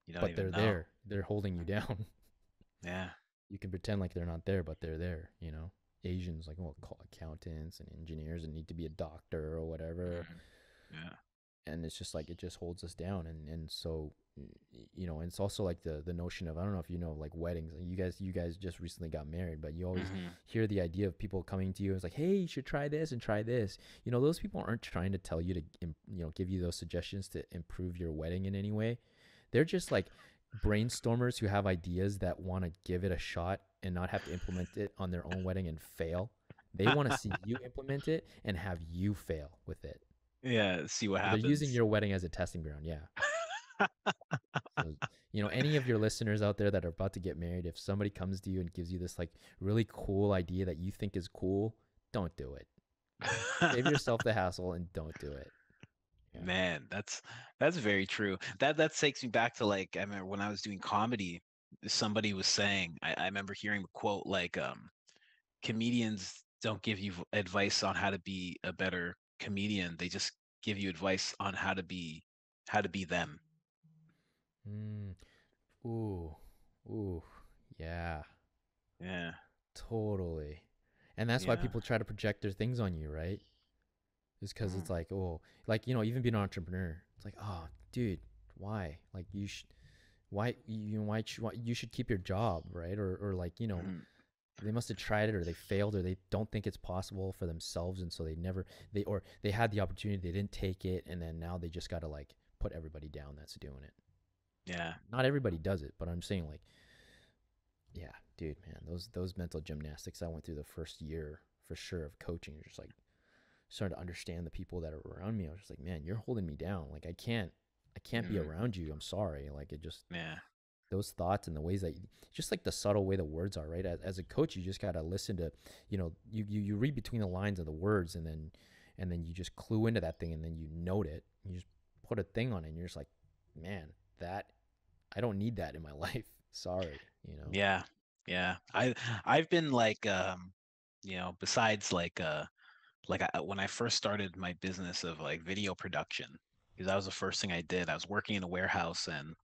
You don't but even they're know. there. They're holding you down. Yeah. You can pretend like they're not there, but they're there. Asians like call accountants and engineers and need to be a doctor or whatever, Mhm. Yeah. and it's just like it just holds us down. And so and it's also like the notion of, I don't know if like weddings, like you guys just recently got married, but you always Hmm. hear the idea of people coming to you. It's like, hey, you should try this and try this. Those people aren't trying to tell you to give you those suggestions to improve your wedding in any way. they're just like brainstormers who have ideas that want to give it a shot and not have to implement it on their own wedding and fail. They want to see you implement it and have you fail with it. Yeah, see what So they're using happens. your wedding as a testing ground. Yeah. So, any of your listeners out there that are about to get married, if somebody comes to you and gives you this like really cool idea that you think is cool, don't do it. Save yourself the hassle and don't do it. Yeah. Man, that's very true. That takes me back to like I remember when I was doing comedy, somebody was saying I remember hearing a quote like comedians don't give you advice on how to be a better comedian. They just give you advice on how to be them. Mm. Ooh. Ooh. Yeah. Yeah. Totally. And that's why Yeah. people try to project their things on you, right? Is because Mm, it's like, oh, like, even being an entrepreneur, it's like, oh, dude, why? Like, you should, why you should keep your job, right? Or like, mhm. they must have tried it or they failed or they don't think it's possible for themselves. And so they had the opportunity, they didn't take it. And then now they just got to like put everybody down that's doing it. Yeah. Not everybody does it, but I'm saying like, yeah, dude, man, those mental gymnastics I went through the first year for sure of coaching, just like starting to understand the people that are around me. I was just like, man, you're holding me down. Like I can't be Mhm. around you. I'm sorry. Like it just Yeah. those thoughts and the ways that just like the subtle way the words are, right? As a coach, you just gotta listen to, you read between the lines of the words and then you just clue into that thing and then you note it. You just put a thing on it and you're just like, man, that I don't need that in my life. Sorry, Yeah. Yeah. I've been like besides when I first started my business of like video production, because that was the first thing I did. I was working in a warehouse and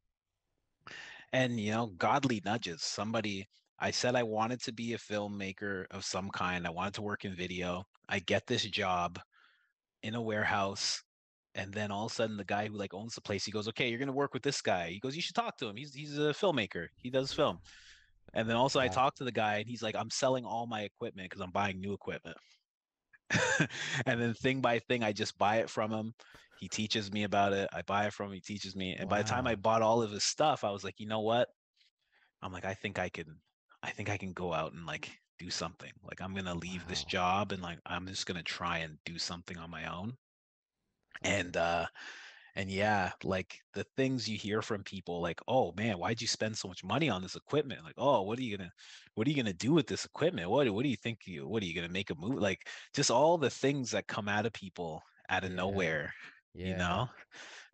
godly nudges. I said I wanted to be a filmmaker of some kind. I wanted to work in video. I get this job in a warehouse. And then all of a sudden the guy who like owns the place, he goes, okay, you're gonna work with this guy. He goes, you should talk to him. He's a filmmaker. He does film. And then also I Wow. talked to the guy and he's like, I'm selling all my equipment because I'm buying new equipment. And then thing by thing, I just buy it from him. He teaches me about it. I buy it from him. He teaches me. And by the time I Wow. bought all of his stuff, I was like, you know what? I'm like, I think I can go out and like do something. Like I'm gonna leave this Wow. job and like I'm just gonna try and do something on my own. That's And yeah, like the things you hear from people like, oh man, why'd you spend so much money on this equipment? Like, oh, what are you gonna do with this equipment? What do you think what are you gonna make a movie? Like just all the things that come out of people out of yeah. nowhere, you Yeah. know?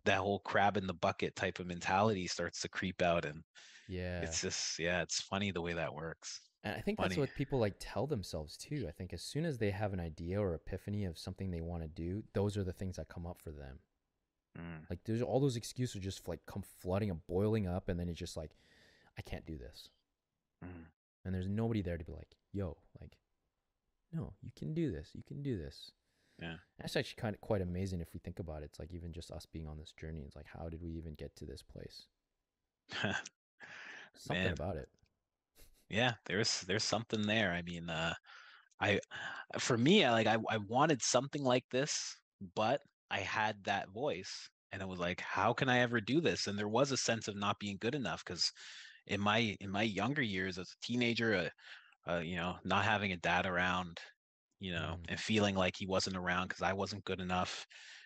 That whole crab in the bucket type of mentality starts to creep out and Yeah. it's just yeah, it's funny the way that works. And I think that's Funny. what people like tell themselves too. I think as soon as they have an idea or epiphany of something they want to do, those are the things that come up for them. Mm, Like there's all those excuses just like come flooding and boiling up, and then it's just like, I can't do this. mm, And there's nobody there to be like, yo, like, no, you can do this. You can do this. yeah. That's actually kind of quite amazing if we think about it. It's like even just us being on this journey. It's like, how did we even get to this place? Something Man, about it. yeah, there's something there. I mean, I for me, I wanted something like this, but I had that voice, and it was like, how can I ever do this? And there was a sense of not being good enough because in my younger years as a teenager, not having a dad around, Mm, and feeling like he wasn't around because I wasn't good enough,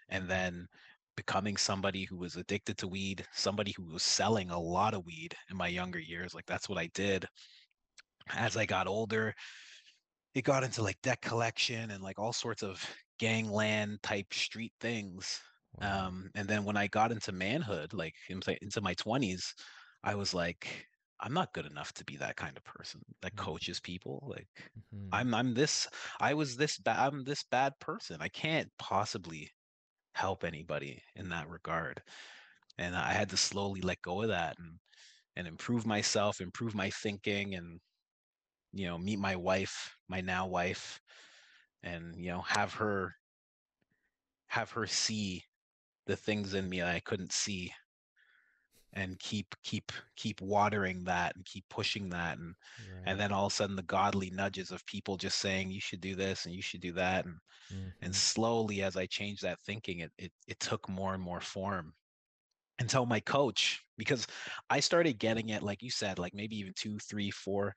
and mm-hmm. then becoming somebody who was addicted to weed, somebody who was selling a lot of weed in my younger years, like that's what I did. As I got older, it got into like debt collection and like all sorts of gangland type street things. Wow. And then when I got into manhood, like into my 20s, I was like, I'm not good enough to be that kind of person that coaches people. Like Mm-hmm. I'm this, I was this bad, I'm this bad person. I can't possibly help anybody in that regard. And I had to slowly let go of that and improve myself, improve my thinking, and meet my wife, my now wife, and have her see the things in me that I couldn't see and keep watering that and keep pushing that and Right. then all of a sudden the godly nudges of people just saying you should do this and you should do that and Mm-hmm. slowly as I changed that thinking it took more and more form until my coach because I started getting it, like you said, like maybe even 2, 3, 4,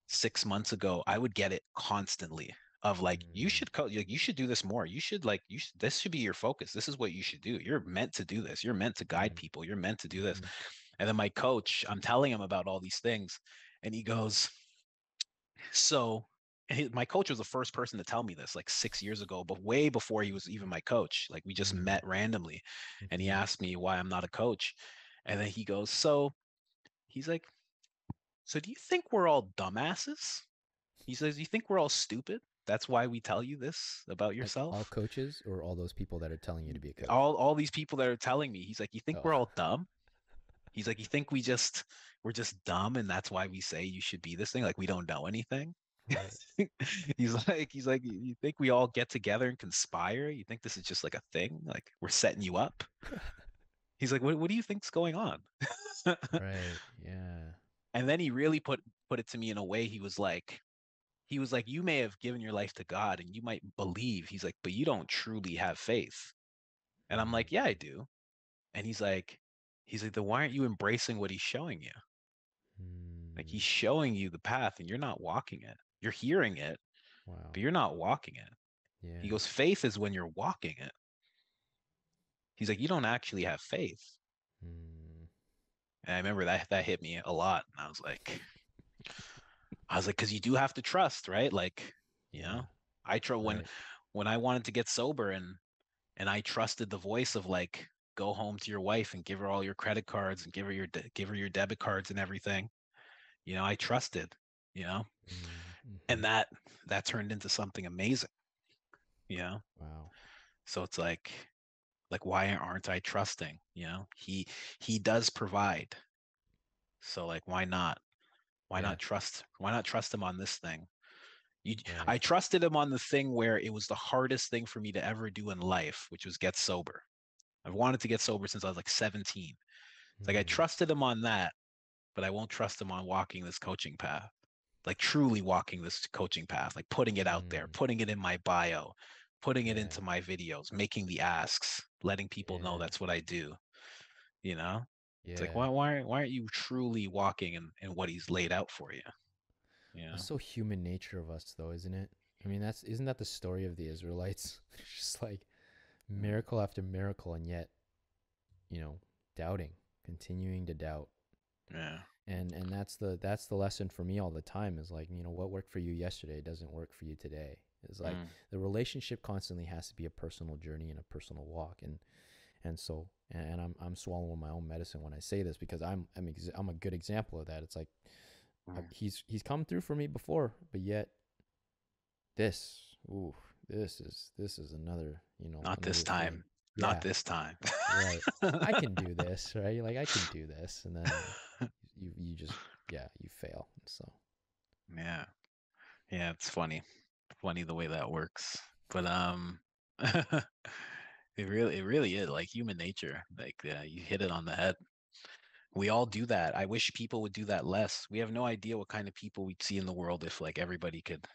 6 months ago. I would get it constantly of like, you Mm, should like, you should do this more. You should like, this should be your focus. This is what you should do. You're meant to do this. You're meant to guide mm, people. You're meant to do this. mhm, And then my coach, I'm telling him about all these things, and he goes, so my coach was the first person to tell me this like 6 years ago, but way before he was even my coach. Like we just mm, met randomly, and he mhm, asked me why I'm not a coach. And then he goes, so he's like, so do you think we're all dumbasses? He says, you think we're all stupid? That's why we tell you this about like all yourself? coaches or all those people that are telling you to be a coach? All these people that are telling me, he's like, you think Oh, we're all dumb? He's like, you think we're just dumb and that's why we say you should be this thing? Like we don't know anything. right. He's like, you think we all get together and conspire? You think this is just like a thing? Like we're setting you up? He's like, what do you think's going on? Right. Yeah. And then he really put it to me in a way. He was like, you may have given your life to God and you might believe. He's like, but you don't truly have faith. And I'm Mm, like, yeah, I do. And he's like, then why aren't you embracing what he's showing you? Like mm, he's showing you the path and you're not walking it. You're hearing it, wow. but you're not walking it. He Yeah. goes, faith is when you're walking it. He's like, you don't actually have faith. Mm, And I remember that hit me a lot. And I was like, because you do have to trust, right? Like, you yeah. know, I try Right. when I wanted to get sober and I trusted the voice of like, go home to your wife and give her all your credit cards and give her your debit cards and everything. I trusted, you know, Mm, and mhm. that turned into something amazing, you know. Wow. So it's like why aren't I trusting? He does provide. So like why Yeah. not trust? Why not trust him on this thing? You, Right. I trusted him on the thing where it was the hardest thing for me to ever do in life, which was get sober. I've wanted to get sober since I was like 17. It's like I Mm, trusted him on that, but I won't trust him on walking this coaching path. Like truly walking this coaching path, like putting it out there, mm, putting it in my bio, putting it yeah. into my videos, making the asks, letting people know Yeah. that's what I do, you know? It's like Yeah. why aren't you truly walking in what he's laid out for you? You That's know? so human nature of us, though, isn't it? I mean, isn't that the story of the Israelites? Just like Mm. miracle after miracle, and yet, you know, doubting, continuing to doubt. Yeah. And that's the lesson for me all the time is like, what worked for you yesterday doesn't work for you today. It's like Mm. the relationship constantly has to be a personal journey and a personal walk. And I'm swallowing my own medicine when I say this because I'm a good example of that. It's like Mm. he's come through for me before, but yet this, ooh, this is another, Not this another thing. time. Not Yeah, this time. right. I can do this, right? Like I can do this, and then you just, yeah, you fail. So Yeah. Yeah, it's funny. Funny the way that works. But it really is like human nature. Like you hit it on the head. We all do that. I wish people would do that less. We have no idea what kind of people we'd see in the world if like everybody could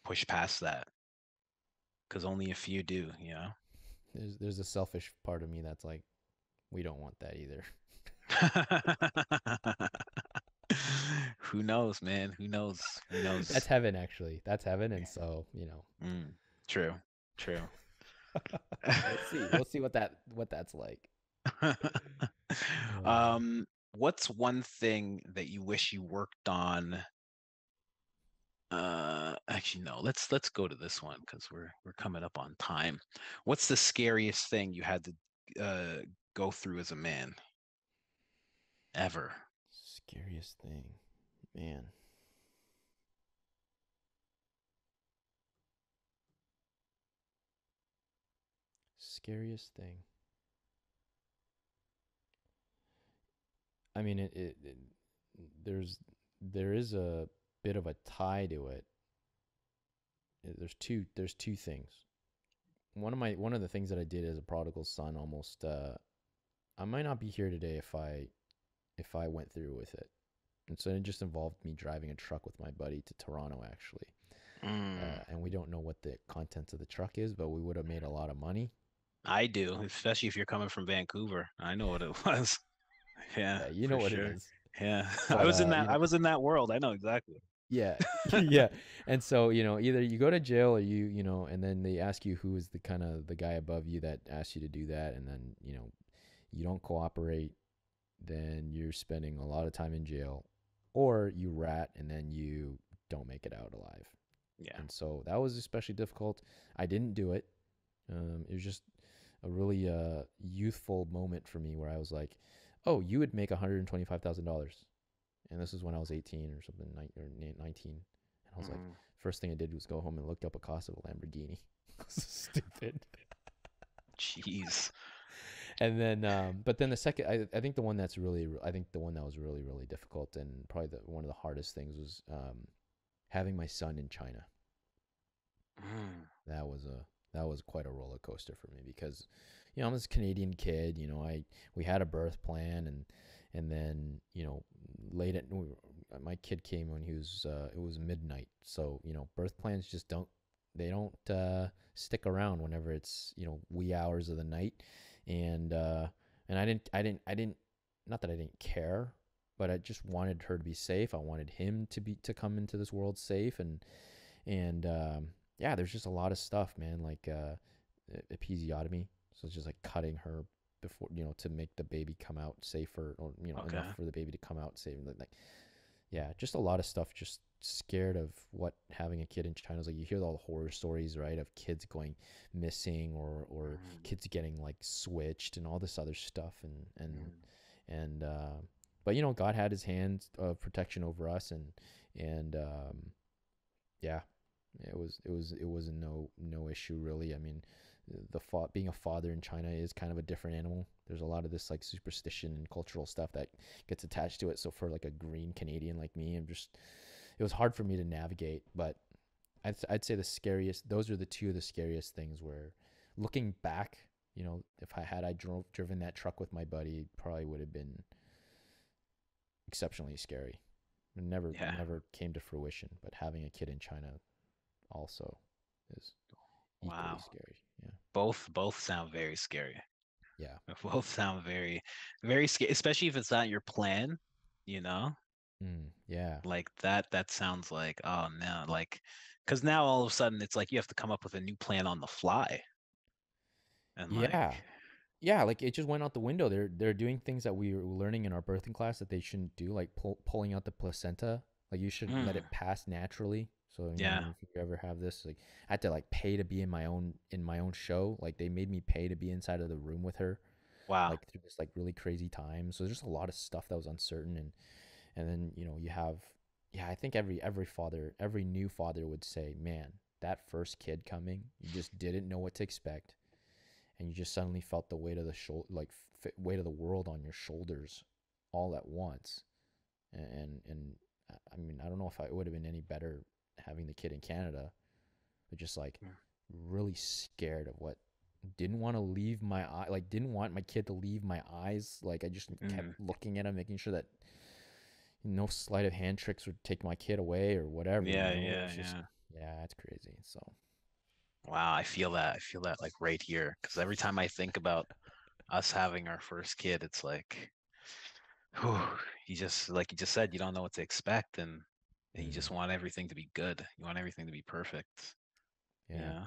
push past that. Because only a few do. there's a selfish part of me that's like, we don't want that either. Who knows, man? Who knows? Who That's knows? heaven, actually. That's heaven, and so Mm, true. True. we'll see what that's like. Uh, What's one thing that you wish you worked on? Actually, no. Let's go to this one because we're coming up on time. What's the scariest thing you had to go through as a man ever? Scariest thing, man. Scariest thing. I mean, there's there is a bit of a tie to it. There's two things. One of the things that I did as a prodigal son almost, I might not be here today if I went through with it. And so it just involved me driving a truck with my buddy to Toronto, actually. Mm, And we don't know what the contents of the truck is, but we would have made a lot of money. I do, especially if you're coming from Vancouver. I know what it was. Yeah, Yeah, you know for what it sure. is. Yeah. I But was in you that know, I was in that world. I know exactly. yeah, yeah. And so, either you go to jail or and then they ask you who is the kind of the guy above you that asked you to do that, and then, you don't cooperate, then you're spending a lot of time in jail, or you rat and then you don't make it out alive. Yeah. And so that was especially difficult. I didn't do it. It was just a really youthful moment for me where I was like, "Oh, you would make $125,000," and this is when I was 18 or something, 19. And I was like, Mhm. first thing I did was go home and looked up a cost of a Lamborghini. Stupid. Jeez. And then, but then the second, I think the one that's really, I think the one that was really, really difficult and probably one of the hardest things was having my son in China. Mm. That was quite a roller coaster for me because, I'm this Canadian kid. We had a birth plan, and then, late at my kid came when it was midnight. So, birth plans just don't stick around whenever it's, wee hours of the night. And I didn't, not that I didn't care, but I just wanted her to be safe. I wanted him to come into this world safe. And yeah, there's just a lot of stuff, man, like episiotomy. So it's just like cutting her before, to make the baby come out safer, or, enough Okay. for the baby to come out safe. Like, yeah, just a lot of stuff. Just scared of what having a kid in China is like. You hear all the horror stories, right, of kids going missing, or Mm. kids getting like switched and all this other stuff. Mm. And but God had His hand of protection over us, and yeah, it was no issue really. I mean, being a father in China is kind of a different animal. There's a lot of this like superstition and cultural stuff that gets attached to it. So for like a green Canadian like me, it was hard for me to navigate. But I'd say the scariest. Those are the two of the scariest things. Where looking back, if I driven that truck with my buddy, it probably would have been exceptionally scary. It Yeah. never came to fruition. But having a kid in China also is equally Wow. scary. Yeah. Both sound very scary. Yeah. Both sound very, very scary, especially if it's not your plan, you know? Yeah. Like that sounds like, oh no, like because now all of a sudden it's like you have to come up with a new plan on the fly. And like, Yeah. Yeah, like it just went out the window. They're doing things that we were learning in our birthing class that they shouldn't do, like pulling out the placenta. Like you should let mm, it pass naturally. So, yeah, if you ever have this, like I had to like pay to be in my own show. Like they made me pay to be inside of the room with her, wow. like through this like really crazy time. So there's just a lot of stuff that was uncertain. And then, you have, yeah, I think every father, every new father would say, man, that first kid coming, you just didn't know what to expect, and you just suddenly felt the weight of the shoulder, like weight of the world on your shoulders, all at once. And I mean, I don't know if it would have been any better having the kid in Canada, but just like Mm, really scared of what, didn't want to leave my eye, like didn't want my kid to leave my eyes. Like I just kept mm, looking at him, making sure that no sleight of hand tricks would take my kid away or whatever. yeah, It yeah, was just, yeah. yeah, it's crazy. So Wow, I feel that. I feel that like right here. Because every time I think about us having our first kid, it's like, whew, like you just said, you don't know what to expect, and you just mm, want everything to be good. You want everything to be perfect. yeah. Yeah.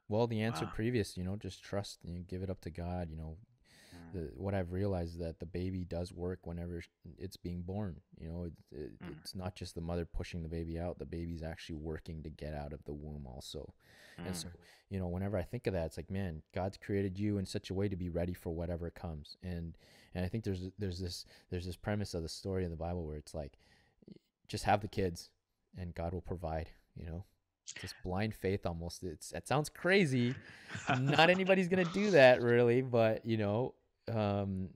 Well, the answer Wow. previous, just trust and give it up to God. Mm, What I've realized is that the baby does work whenever it's being born. mm, It's not just the mother pushing the baby out; the baby's actually working to get out of the womb also. And so, mm, whenever I think of that, it's like, man, God's created you in such a way to be ready for whatever comes. And I think there's this premise of the story in the Bible where it's like, just have the kids, and God will provide. It's this blind faith almost. It sounds crazy. Not anybody's gonna do that really, but um,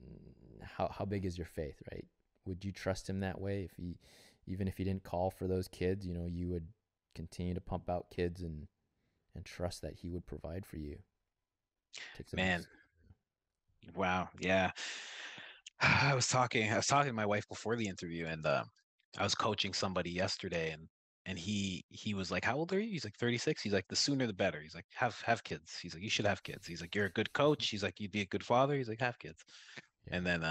how big is your faith, right? Would you trust him that way if he, even if he didn't call for those kids, you would continue to pump out kids and trust that he would provide for you? Takes a big man. Wow. Yeah. I was talking to my wife before the interview, and I was coaching somebody yesterday, and he was like, "How old are you?" He's like 36. He's like, "The sooner the better." He's like, "Have kids." He's like, "You should have kids." He's like, "You're a good coach." He's like, "You'd be a good father." He's like, "Have kids." Yeah. And then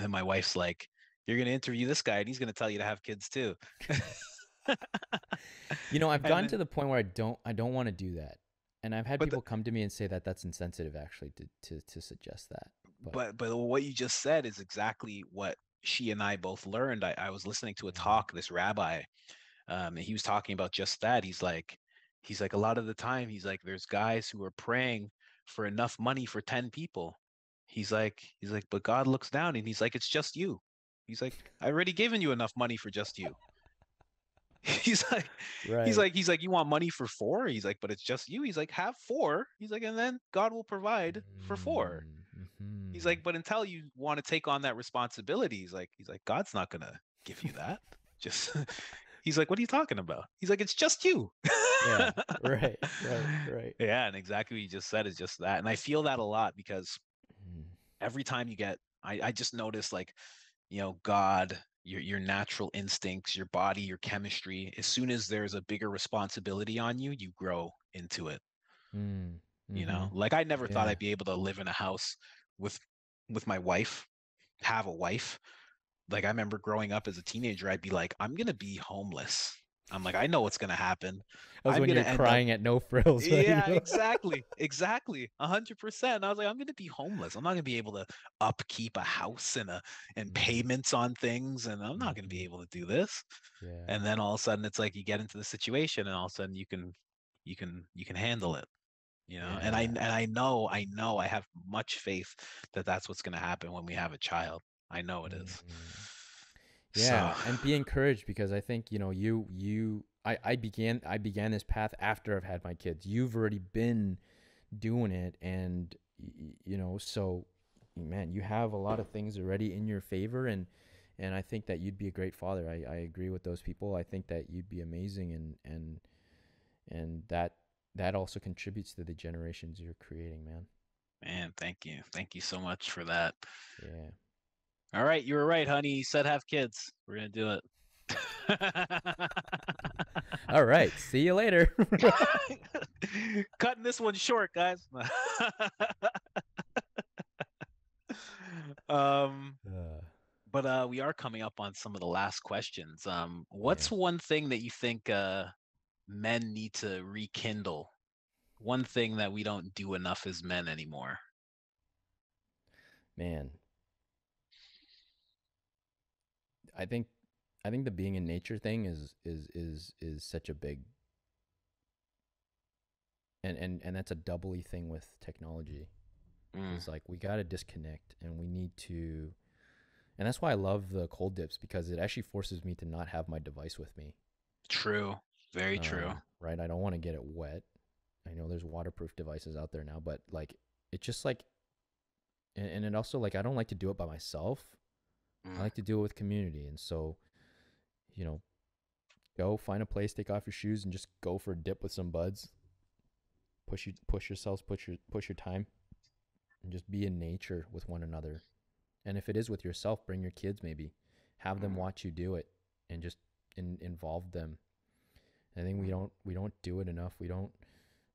my wife's like, "You're gonna interview this guy, and he's gonna tell you to have kids too." You know, I've And gotten then, to the point where I don't want to do that. And I've had but the, people come to me and say that that's insensitive actually to suggest that. But but what you just said is exactly what she and I both learned. I was listening to a mm, talk, this rabbi, and he was talking about just that. He's like, a lot of the time, he's like, there's guys who are praying for enough money for 10 people. He's like, but God looks down and he's like, it's just you. He's like, I already given you enough money for just you. He's like, right. you want money for four? He's like, but it's just you. He's like, have four. He's like, and then God will provide for four. He's Mm-hmm. like, but until you want to take on that responsibility, he's like, God's not gonna give you that. Just he's like, what are you talking about? He's like, it's just you. Yeah. Right. Right. Right. Yeah, and exactly what you just said is just that. And I feel that a lot because Mm, every time you get I just notice like, God, your natural instincts, your body, your chemistry, as soon as there's a bigger responsibility on you, you grow into it. mm, mm-hmm. Like I never thought Yeah. I'd be able to live in a house with my wife, have a wife. Like I remember growing up as a teenager, I'd be like, I'm gonna be homeless. I'm like, I know what's gonna happen. That was I'm when gonna you're end up. crying at no frills, right? Yeah, exactly, 100%. I was like, I'm gonna be homeless. I'm not gonna be able to upkeep a house and Mm, payments on things, and I'm not gonna be mm-hmm. able to do this. Yeah. And then all of a sudden, it's like you get into the situation, and all of a sudden you can handle it. And I Yeah. and I know I have much faith that that's what's gonna happen when we have a child. I know it is. Mm. So, Yeah, and be encouraged because I think I began this path after I've had my kids. You've already been doing it, and so man, you have a lot of things already in your favor, and I think that you'd be a great father. I agree with those people. I think that you'd be amazing, and that also contributes to the generations you're creating, man. man, thank you so much for that. Yeah. All right, you were right, honey. You said have kids. We're gonna do it. All right. See you later. Cutting this one short, guys. um, uh, but we are coming up on some of the last questions. yeah, What's one thing that you think men need to rekindle? One thing that we don't do enough as men anymore. man. I think I think the being in nature thing is such a big, and that's a doubly thing with technology. Mm, Is like we got to disconnect and we need to, and that's why I love the cold dips because it actually forces me to not have my device with me. true. Very true. Right? I don't want to get it wet. I know there's waterproof devices out there now, but like it's just like, and it also like I don't like to do it by myself. I Mm, like to do it with community, and so you know, go find a place, take off your shoes, and just go for a dip with some buds. Push yourselves, push your time, and just be in nature with one another. And if it is with yourself, bring your kids maybe, have them mm, watch you do it, and just involve them. I think we mm, don't we don't do it enough. We don't.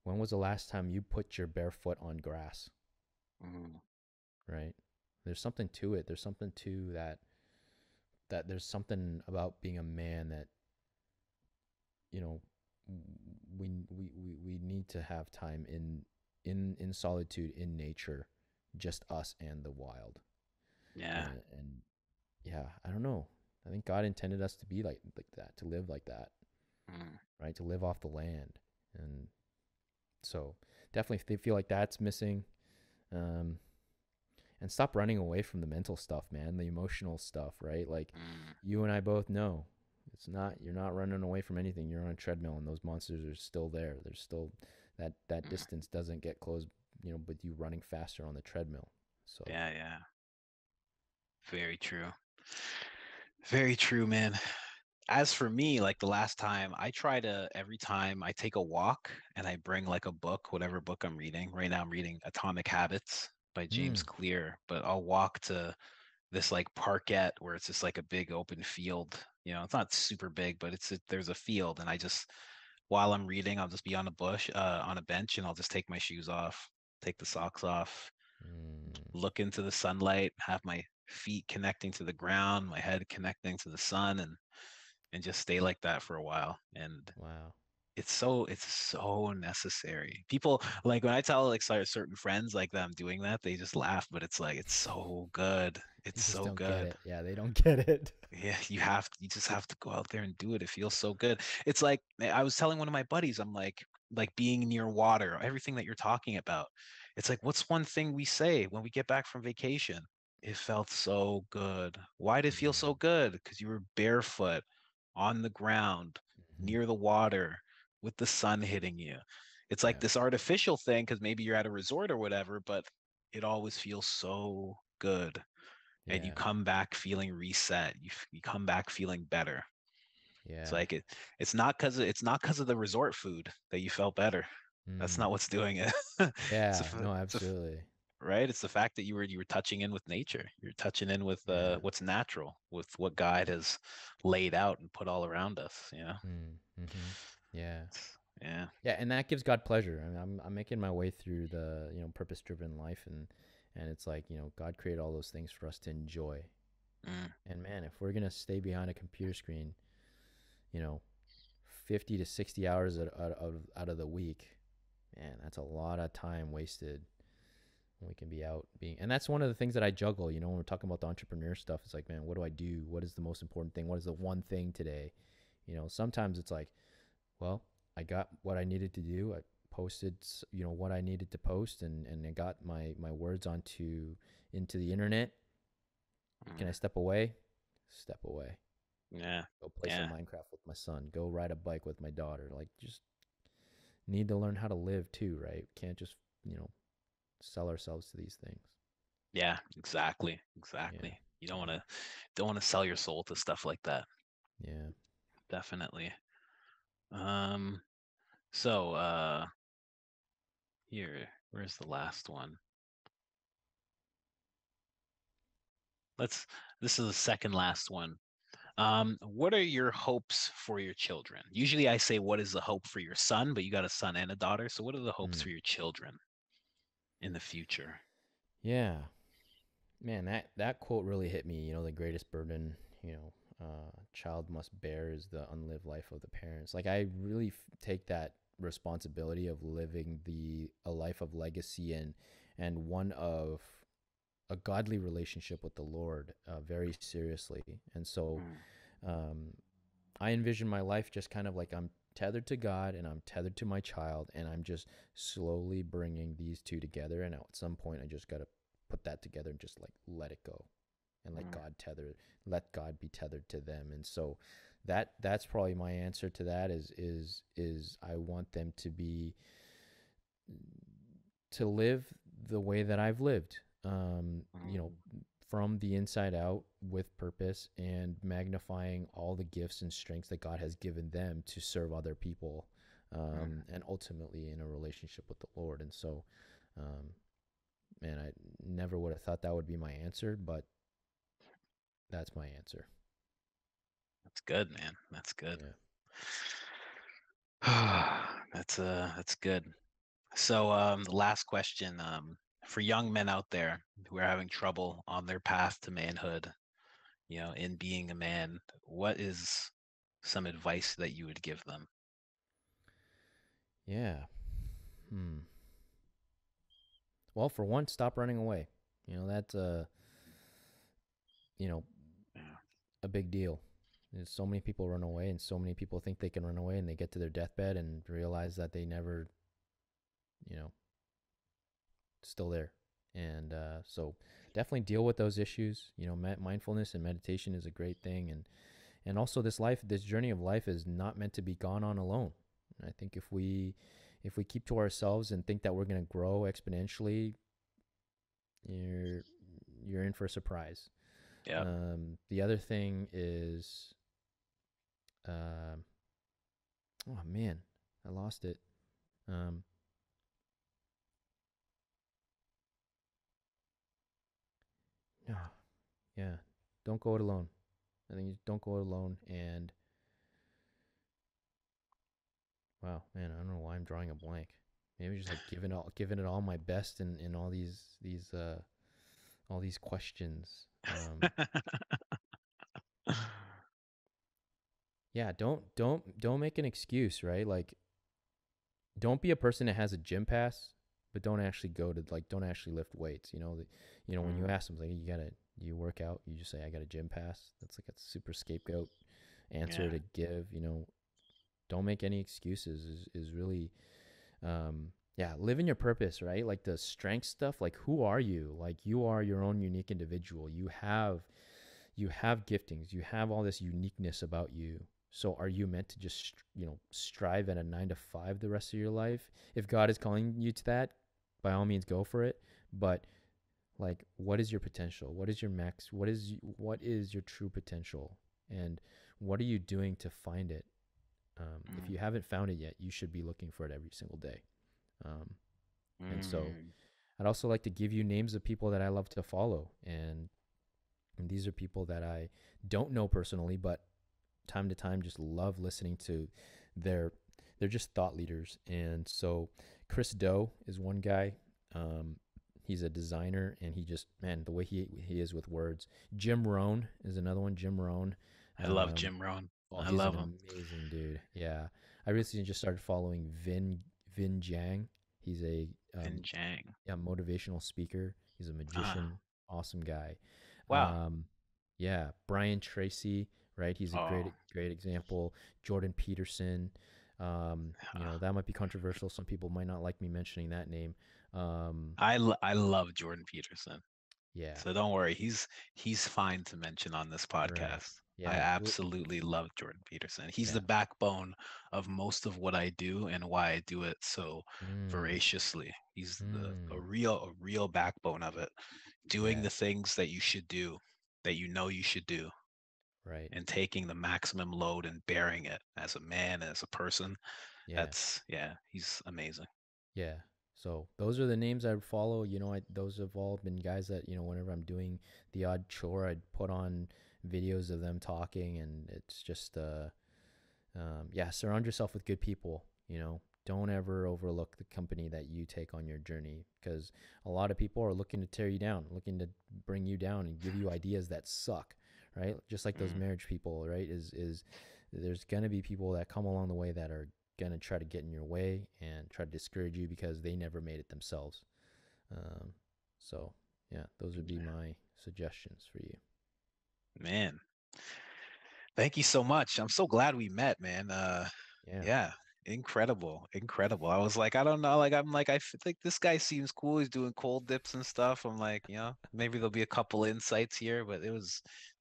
When was the last time you put your bare foot on grass? mm, Right? There's something to it. There's something to that there's something about being a man that you know we need to have time in solitude in nature, just us and the wild. yeah. And yeah, I don't know. I think God intended us to be like that, to live like that, Mm, right? To live off the land. And so definitely if they feel like that's missing, um and stop running away from the mental stuff, man, the emotional stuff, right? Like mm, you and I both know it's not, you're not running away from anything. You're on a treadmill and those monsters are still there. There's still that mm. distance doesn't get closed, with you running faster on the treadmill. So, Yeah, yeah. Very true. Very true, man. As for me, like the last time, I try to every time I take a walk and I bring like a book, whatever book I'm reading. Right now I'm reading Atomic Habits by James mm, Clear, but I'll walk to this like parkette where it's just like a big open field. It's not super big, but there's a field, and I just while I'm reading, I'll just be on a bench, and I'll just take my shoes off, take the socks off, Mm. look into the sunlight, have my feet connecting to the ground, my head connecting to the sun, and just stay like that for a while. And Wow. it's so necessary. People like when I tell like certain friends like that I'm doing that, they just laugh, but it's like it's so good. They It's just so don't get good. it. Yeah, they don't get it. Yeah, you just have to go out there and do it. It feels so good. It's like I was telling one of my buddies, I'm like being near water, everything that you're talking about. It's like, what's one thing we say when we get back from vacation? It felt so good. Why did it feel so Mm. good? Because you were barefoot on the ground Hmm. near the water with the sun hitting you. It's like Yeah. this artificial thing because maybe you're at a resort or whatever, but it always feels so good, and you Yeah. come back feeling reset. You come back feeling better. It's Yeah. like it's not because of the resort food that you felt better. That's Mm. not what's doing it. Yeah. No, absolutely. Right. It's the fact that you were touching in with nature. You're touching in with Yeah. what's natural, with what God has laid out and put all around us. Mm. Mm-hmm. Yeah. Yeah. Yeah, and that gives God pleasure. I mean, I'm making my way through the purpose driven life, and it's like God created all those things for us to enjoy. Mm, And man, if we're gonna stay behind a computer screen, you know, 50 to 60 hours out of the week, man, that's a lot of time wasted. We can be out being, and that's one of the things that I juggle. When we're talking about the entrepreneur stuff, it's like, man, what do I do? What is the most important thing? What is the one thing today? Sometimes it's like, well, I got what I needed to do. I posted, what I needed to post, and I got my words into the internet. Can I mm, step away? Step away. yeah. Go play some Yeah. Minecraft with my son. Go ride a bike with my daughter. Like, just need to learn how to live too, right? Can't just sell ourselves to these things. Yeah. Exactly. Yeah, Exactly. You don't want yeah, to don't want to sell your soul to stuff like that. yeah. Definitely. Um. So here, where's the last one? Let's. This is the second last one. What are your hopes for your children? Usually I say, what is the hope for your son? But you got a son and a daughter. So what are the hopes Mm. for your children in the future? Yeah, man, that quote really hit me. The greatest burden, child must bear is the unlived life of the parents. Like, I really take that responsibility of living the a life of legacy and one of a godly relationship with the Lord very seriously. And so, Mm, um, I envision my life just kind of like I'm tethered to God and I'm tethered to my child, and I'm just slowly bringing these two together. And at some point, I just got to put that together and just like let it go and mm, let God be tethered to them. And so that's probably my answer to that is I want them to live the way that I've lived. mm, From the inside out with purpose and magnifying all the gifts and strengths that God has given them to serve other people, mm. and ultimately in a relationship with the Lord. And so, um, man, I never would have thought that would be my answer, but that's my answer. That's good, man. That's good. Yeah. That's good. So the last question, for young men out there who are having trouble on their path to manhood, in being a man, what is some advice that you would give them? Yeah. Hmm. Well, for one, stop running away. That's you know, Yeah. a big deal. There's so many people run away, and so many people think they can run away, and they get to their deathbed and realize that they never, you know, still there. And so definitely deal with those issues. Mindfulness and meditation is a great thing, and also this journey of life is not meant to be gone on alone. And I think if we keep to ourselves and think that we're going to grow exponentially, you're you're in for a surprise. Yeah. The other thing is, um, oh man, I lost it. Um, oh, yeah, don't go it alone. I think you don't go it alone. And wow, man, I don't know why I'm drawing a blank. maybe just like giving it all my best in all these questions. Yeah, don't make an excuse, right? Like, don't be a person that has a gym pass, but don't actually go to like don't actually lift weights. When you Mm, ask them like you work out, you just say I got a gym pass. That's like a super scapegoat answer yeah. to give. Don't make any excuses is really yeah, live in your purpose, right? Like the strength stuff, like who are you? Like you are your own unique individual. You have giftings. You have all this uniqueness about you. So are you meant to just, strive at a 9 to 5 the rest of your life? If God is calling you to that, by all means go for it. But like, what is your potential? What is your max? What is your true potential? And what are you doing to find it? If Mm, you haven't found it yet, you should be looking for it every single day. Um, and so mm, I'd also like to give you names of people that I love to follow. And these are people that I don't know personally, but time to time just love listening to their they're just thought leaders. And so Chris Do is one guy. Um, he's a designer, and he just, man, the way he is with words. Jim Rohn is another one. Jim Rohn. I love Um, Jim Rohn. oh, I he's an love him. amazing dude. Yeah, I recently just started following Vin Jiang. He's Vin Jang. yeah, motivational speaker. He's a Ah, magician. Awesome guy. wow. Um, yeah, Brian Tracy, right? He's a Oh, great example. Jordan Peterson. That might be controversial. Some people might not like me mentioning that name. Um, I love Jordan Peterson. yeah, So don't worry, he's fine to mention on this right. podcast. I Yeah, absolutely love Jordan Peterson. He's the yeah, backbone of most of what I do and why I do it so mm, voraciously. He's mm, a real backbone of it. Doing yeah, the things that you should do, that you know you should do, right. and taking the maximum load and bearing it as a man, as a person. Yeah, That's yeah, he's amazing. yeah. So those are the names I would follow. Those have all been guys that, whenever I'm doing the odd chore, I'd put on videos of them talking, and it's just, yeah, surround yourself with good people. Don't ever overlook the company that you take on your journey, because a lot of people are looking to tear you down, looking to bring you down and give you ideas that suck, right? Just like those Mm, marriage people, right? Is there's gonna be people that come along the way that are gonna try to get in your way and try to discourage you because they never made it themselves. Um, so yeah, those would be my suggestions for you. man, thank you so much. I'm so glad we met, man. Yeah. Yeah, incredible, incredible. I was like, I don't know, think this guy seems cool. He's doing cold dips and stuff. I'm like, maybe there'll be a couple insights here, but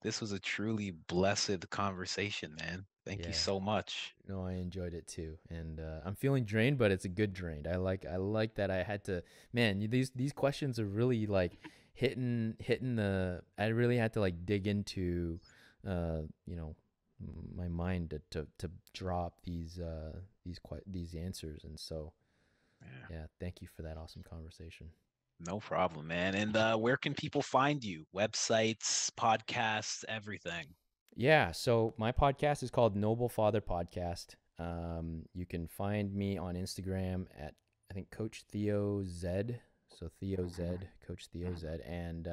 this was a truly blessed conversation, man. Thank you Yeah. so much. No, I enjoyed it too, and I'm feeling drained, but it's a good drained. I like that I had to. Man, these questions are really like hitting the. I really had to like dig into, uh, you know, my mind to drop these answers, and so Yeah, yeah, thank you for that awesome conversation. no problem, man. And where can people find you? Websites, podcasts, everything. Yeah, so my podcast is called Noble Father Podcast. You can find me on Instagram at, I think, Coach Theo Z. So Theo Z, Mhm, Coach Theo mhm, Z, and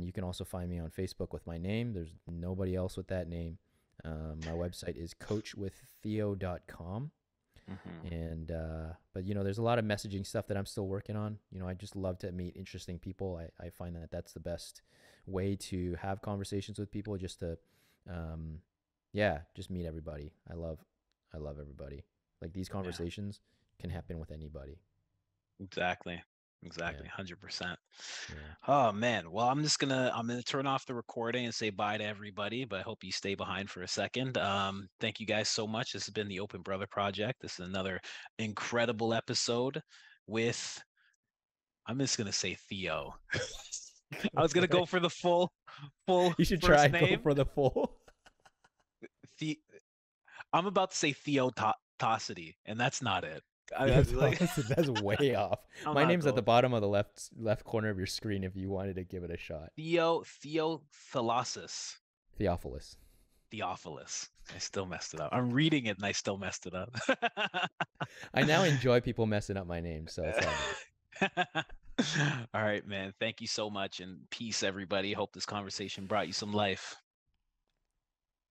you can also find me on Facebook with my name. There's nobody else with that name. My website is coachwiththeo.com. mhm. And but there's a lot of messaging stuff that I'm still working on. I just love to meet interesting people. I find that that's the best way to have conversations with people, just to um yeah, just meet everybody. I love everybody. Like, these Yeah. conversations can happen with anybody. Exactly. Yeah. Exactly. 100%. Yeah. Oh man. Well, I'm gonna turn off the recording and say bye to everybody, but I hope you stay behind for a second. Thank you guys so much. This has been the Open Brother Project. This is another incredible episode with, I'm just gonna say Theo. I Go was for gonna go it. for the full You should try first go name. for the full. The I'm about to say Theotosity, and that's not it. Like That's way off. I'm My not name's at the going. bottom of the left corner of your screen if you wanted to give it a shot. Theophilus. Theophilus. Theophilus. I still messed it up. I'm reading it and I still messed it up. I now enjoy people messing up my name, so it's all good. All right, man. Thank you so much and peace, everybody. Hope this conversation brought you some life.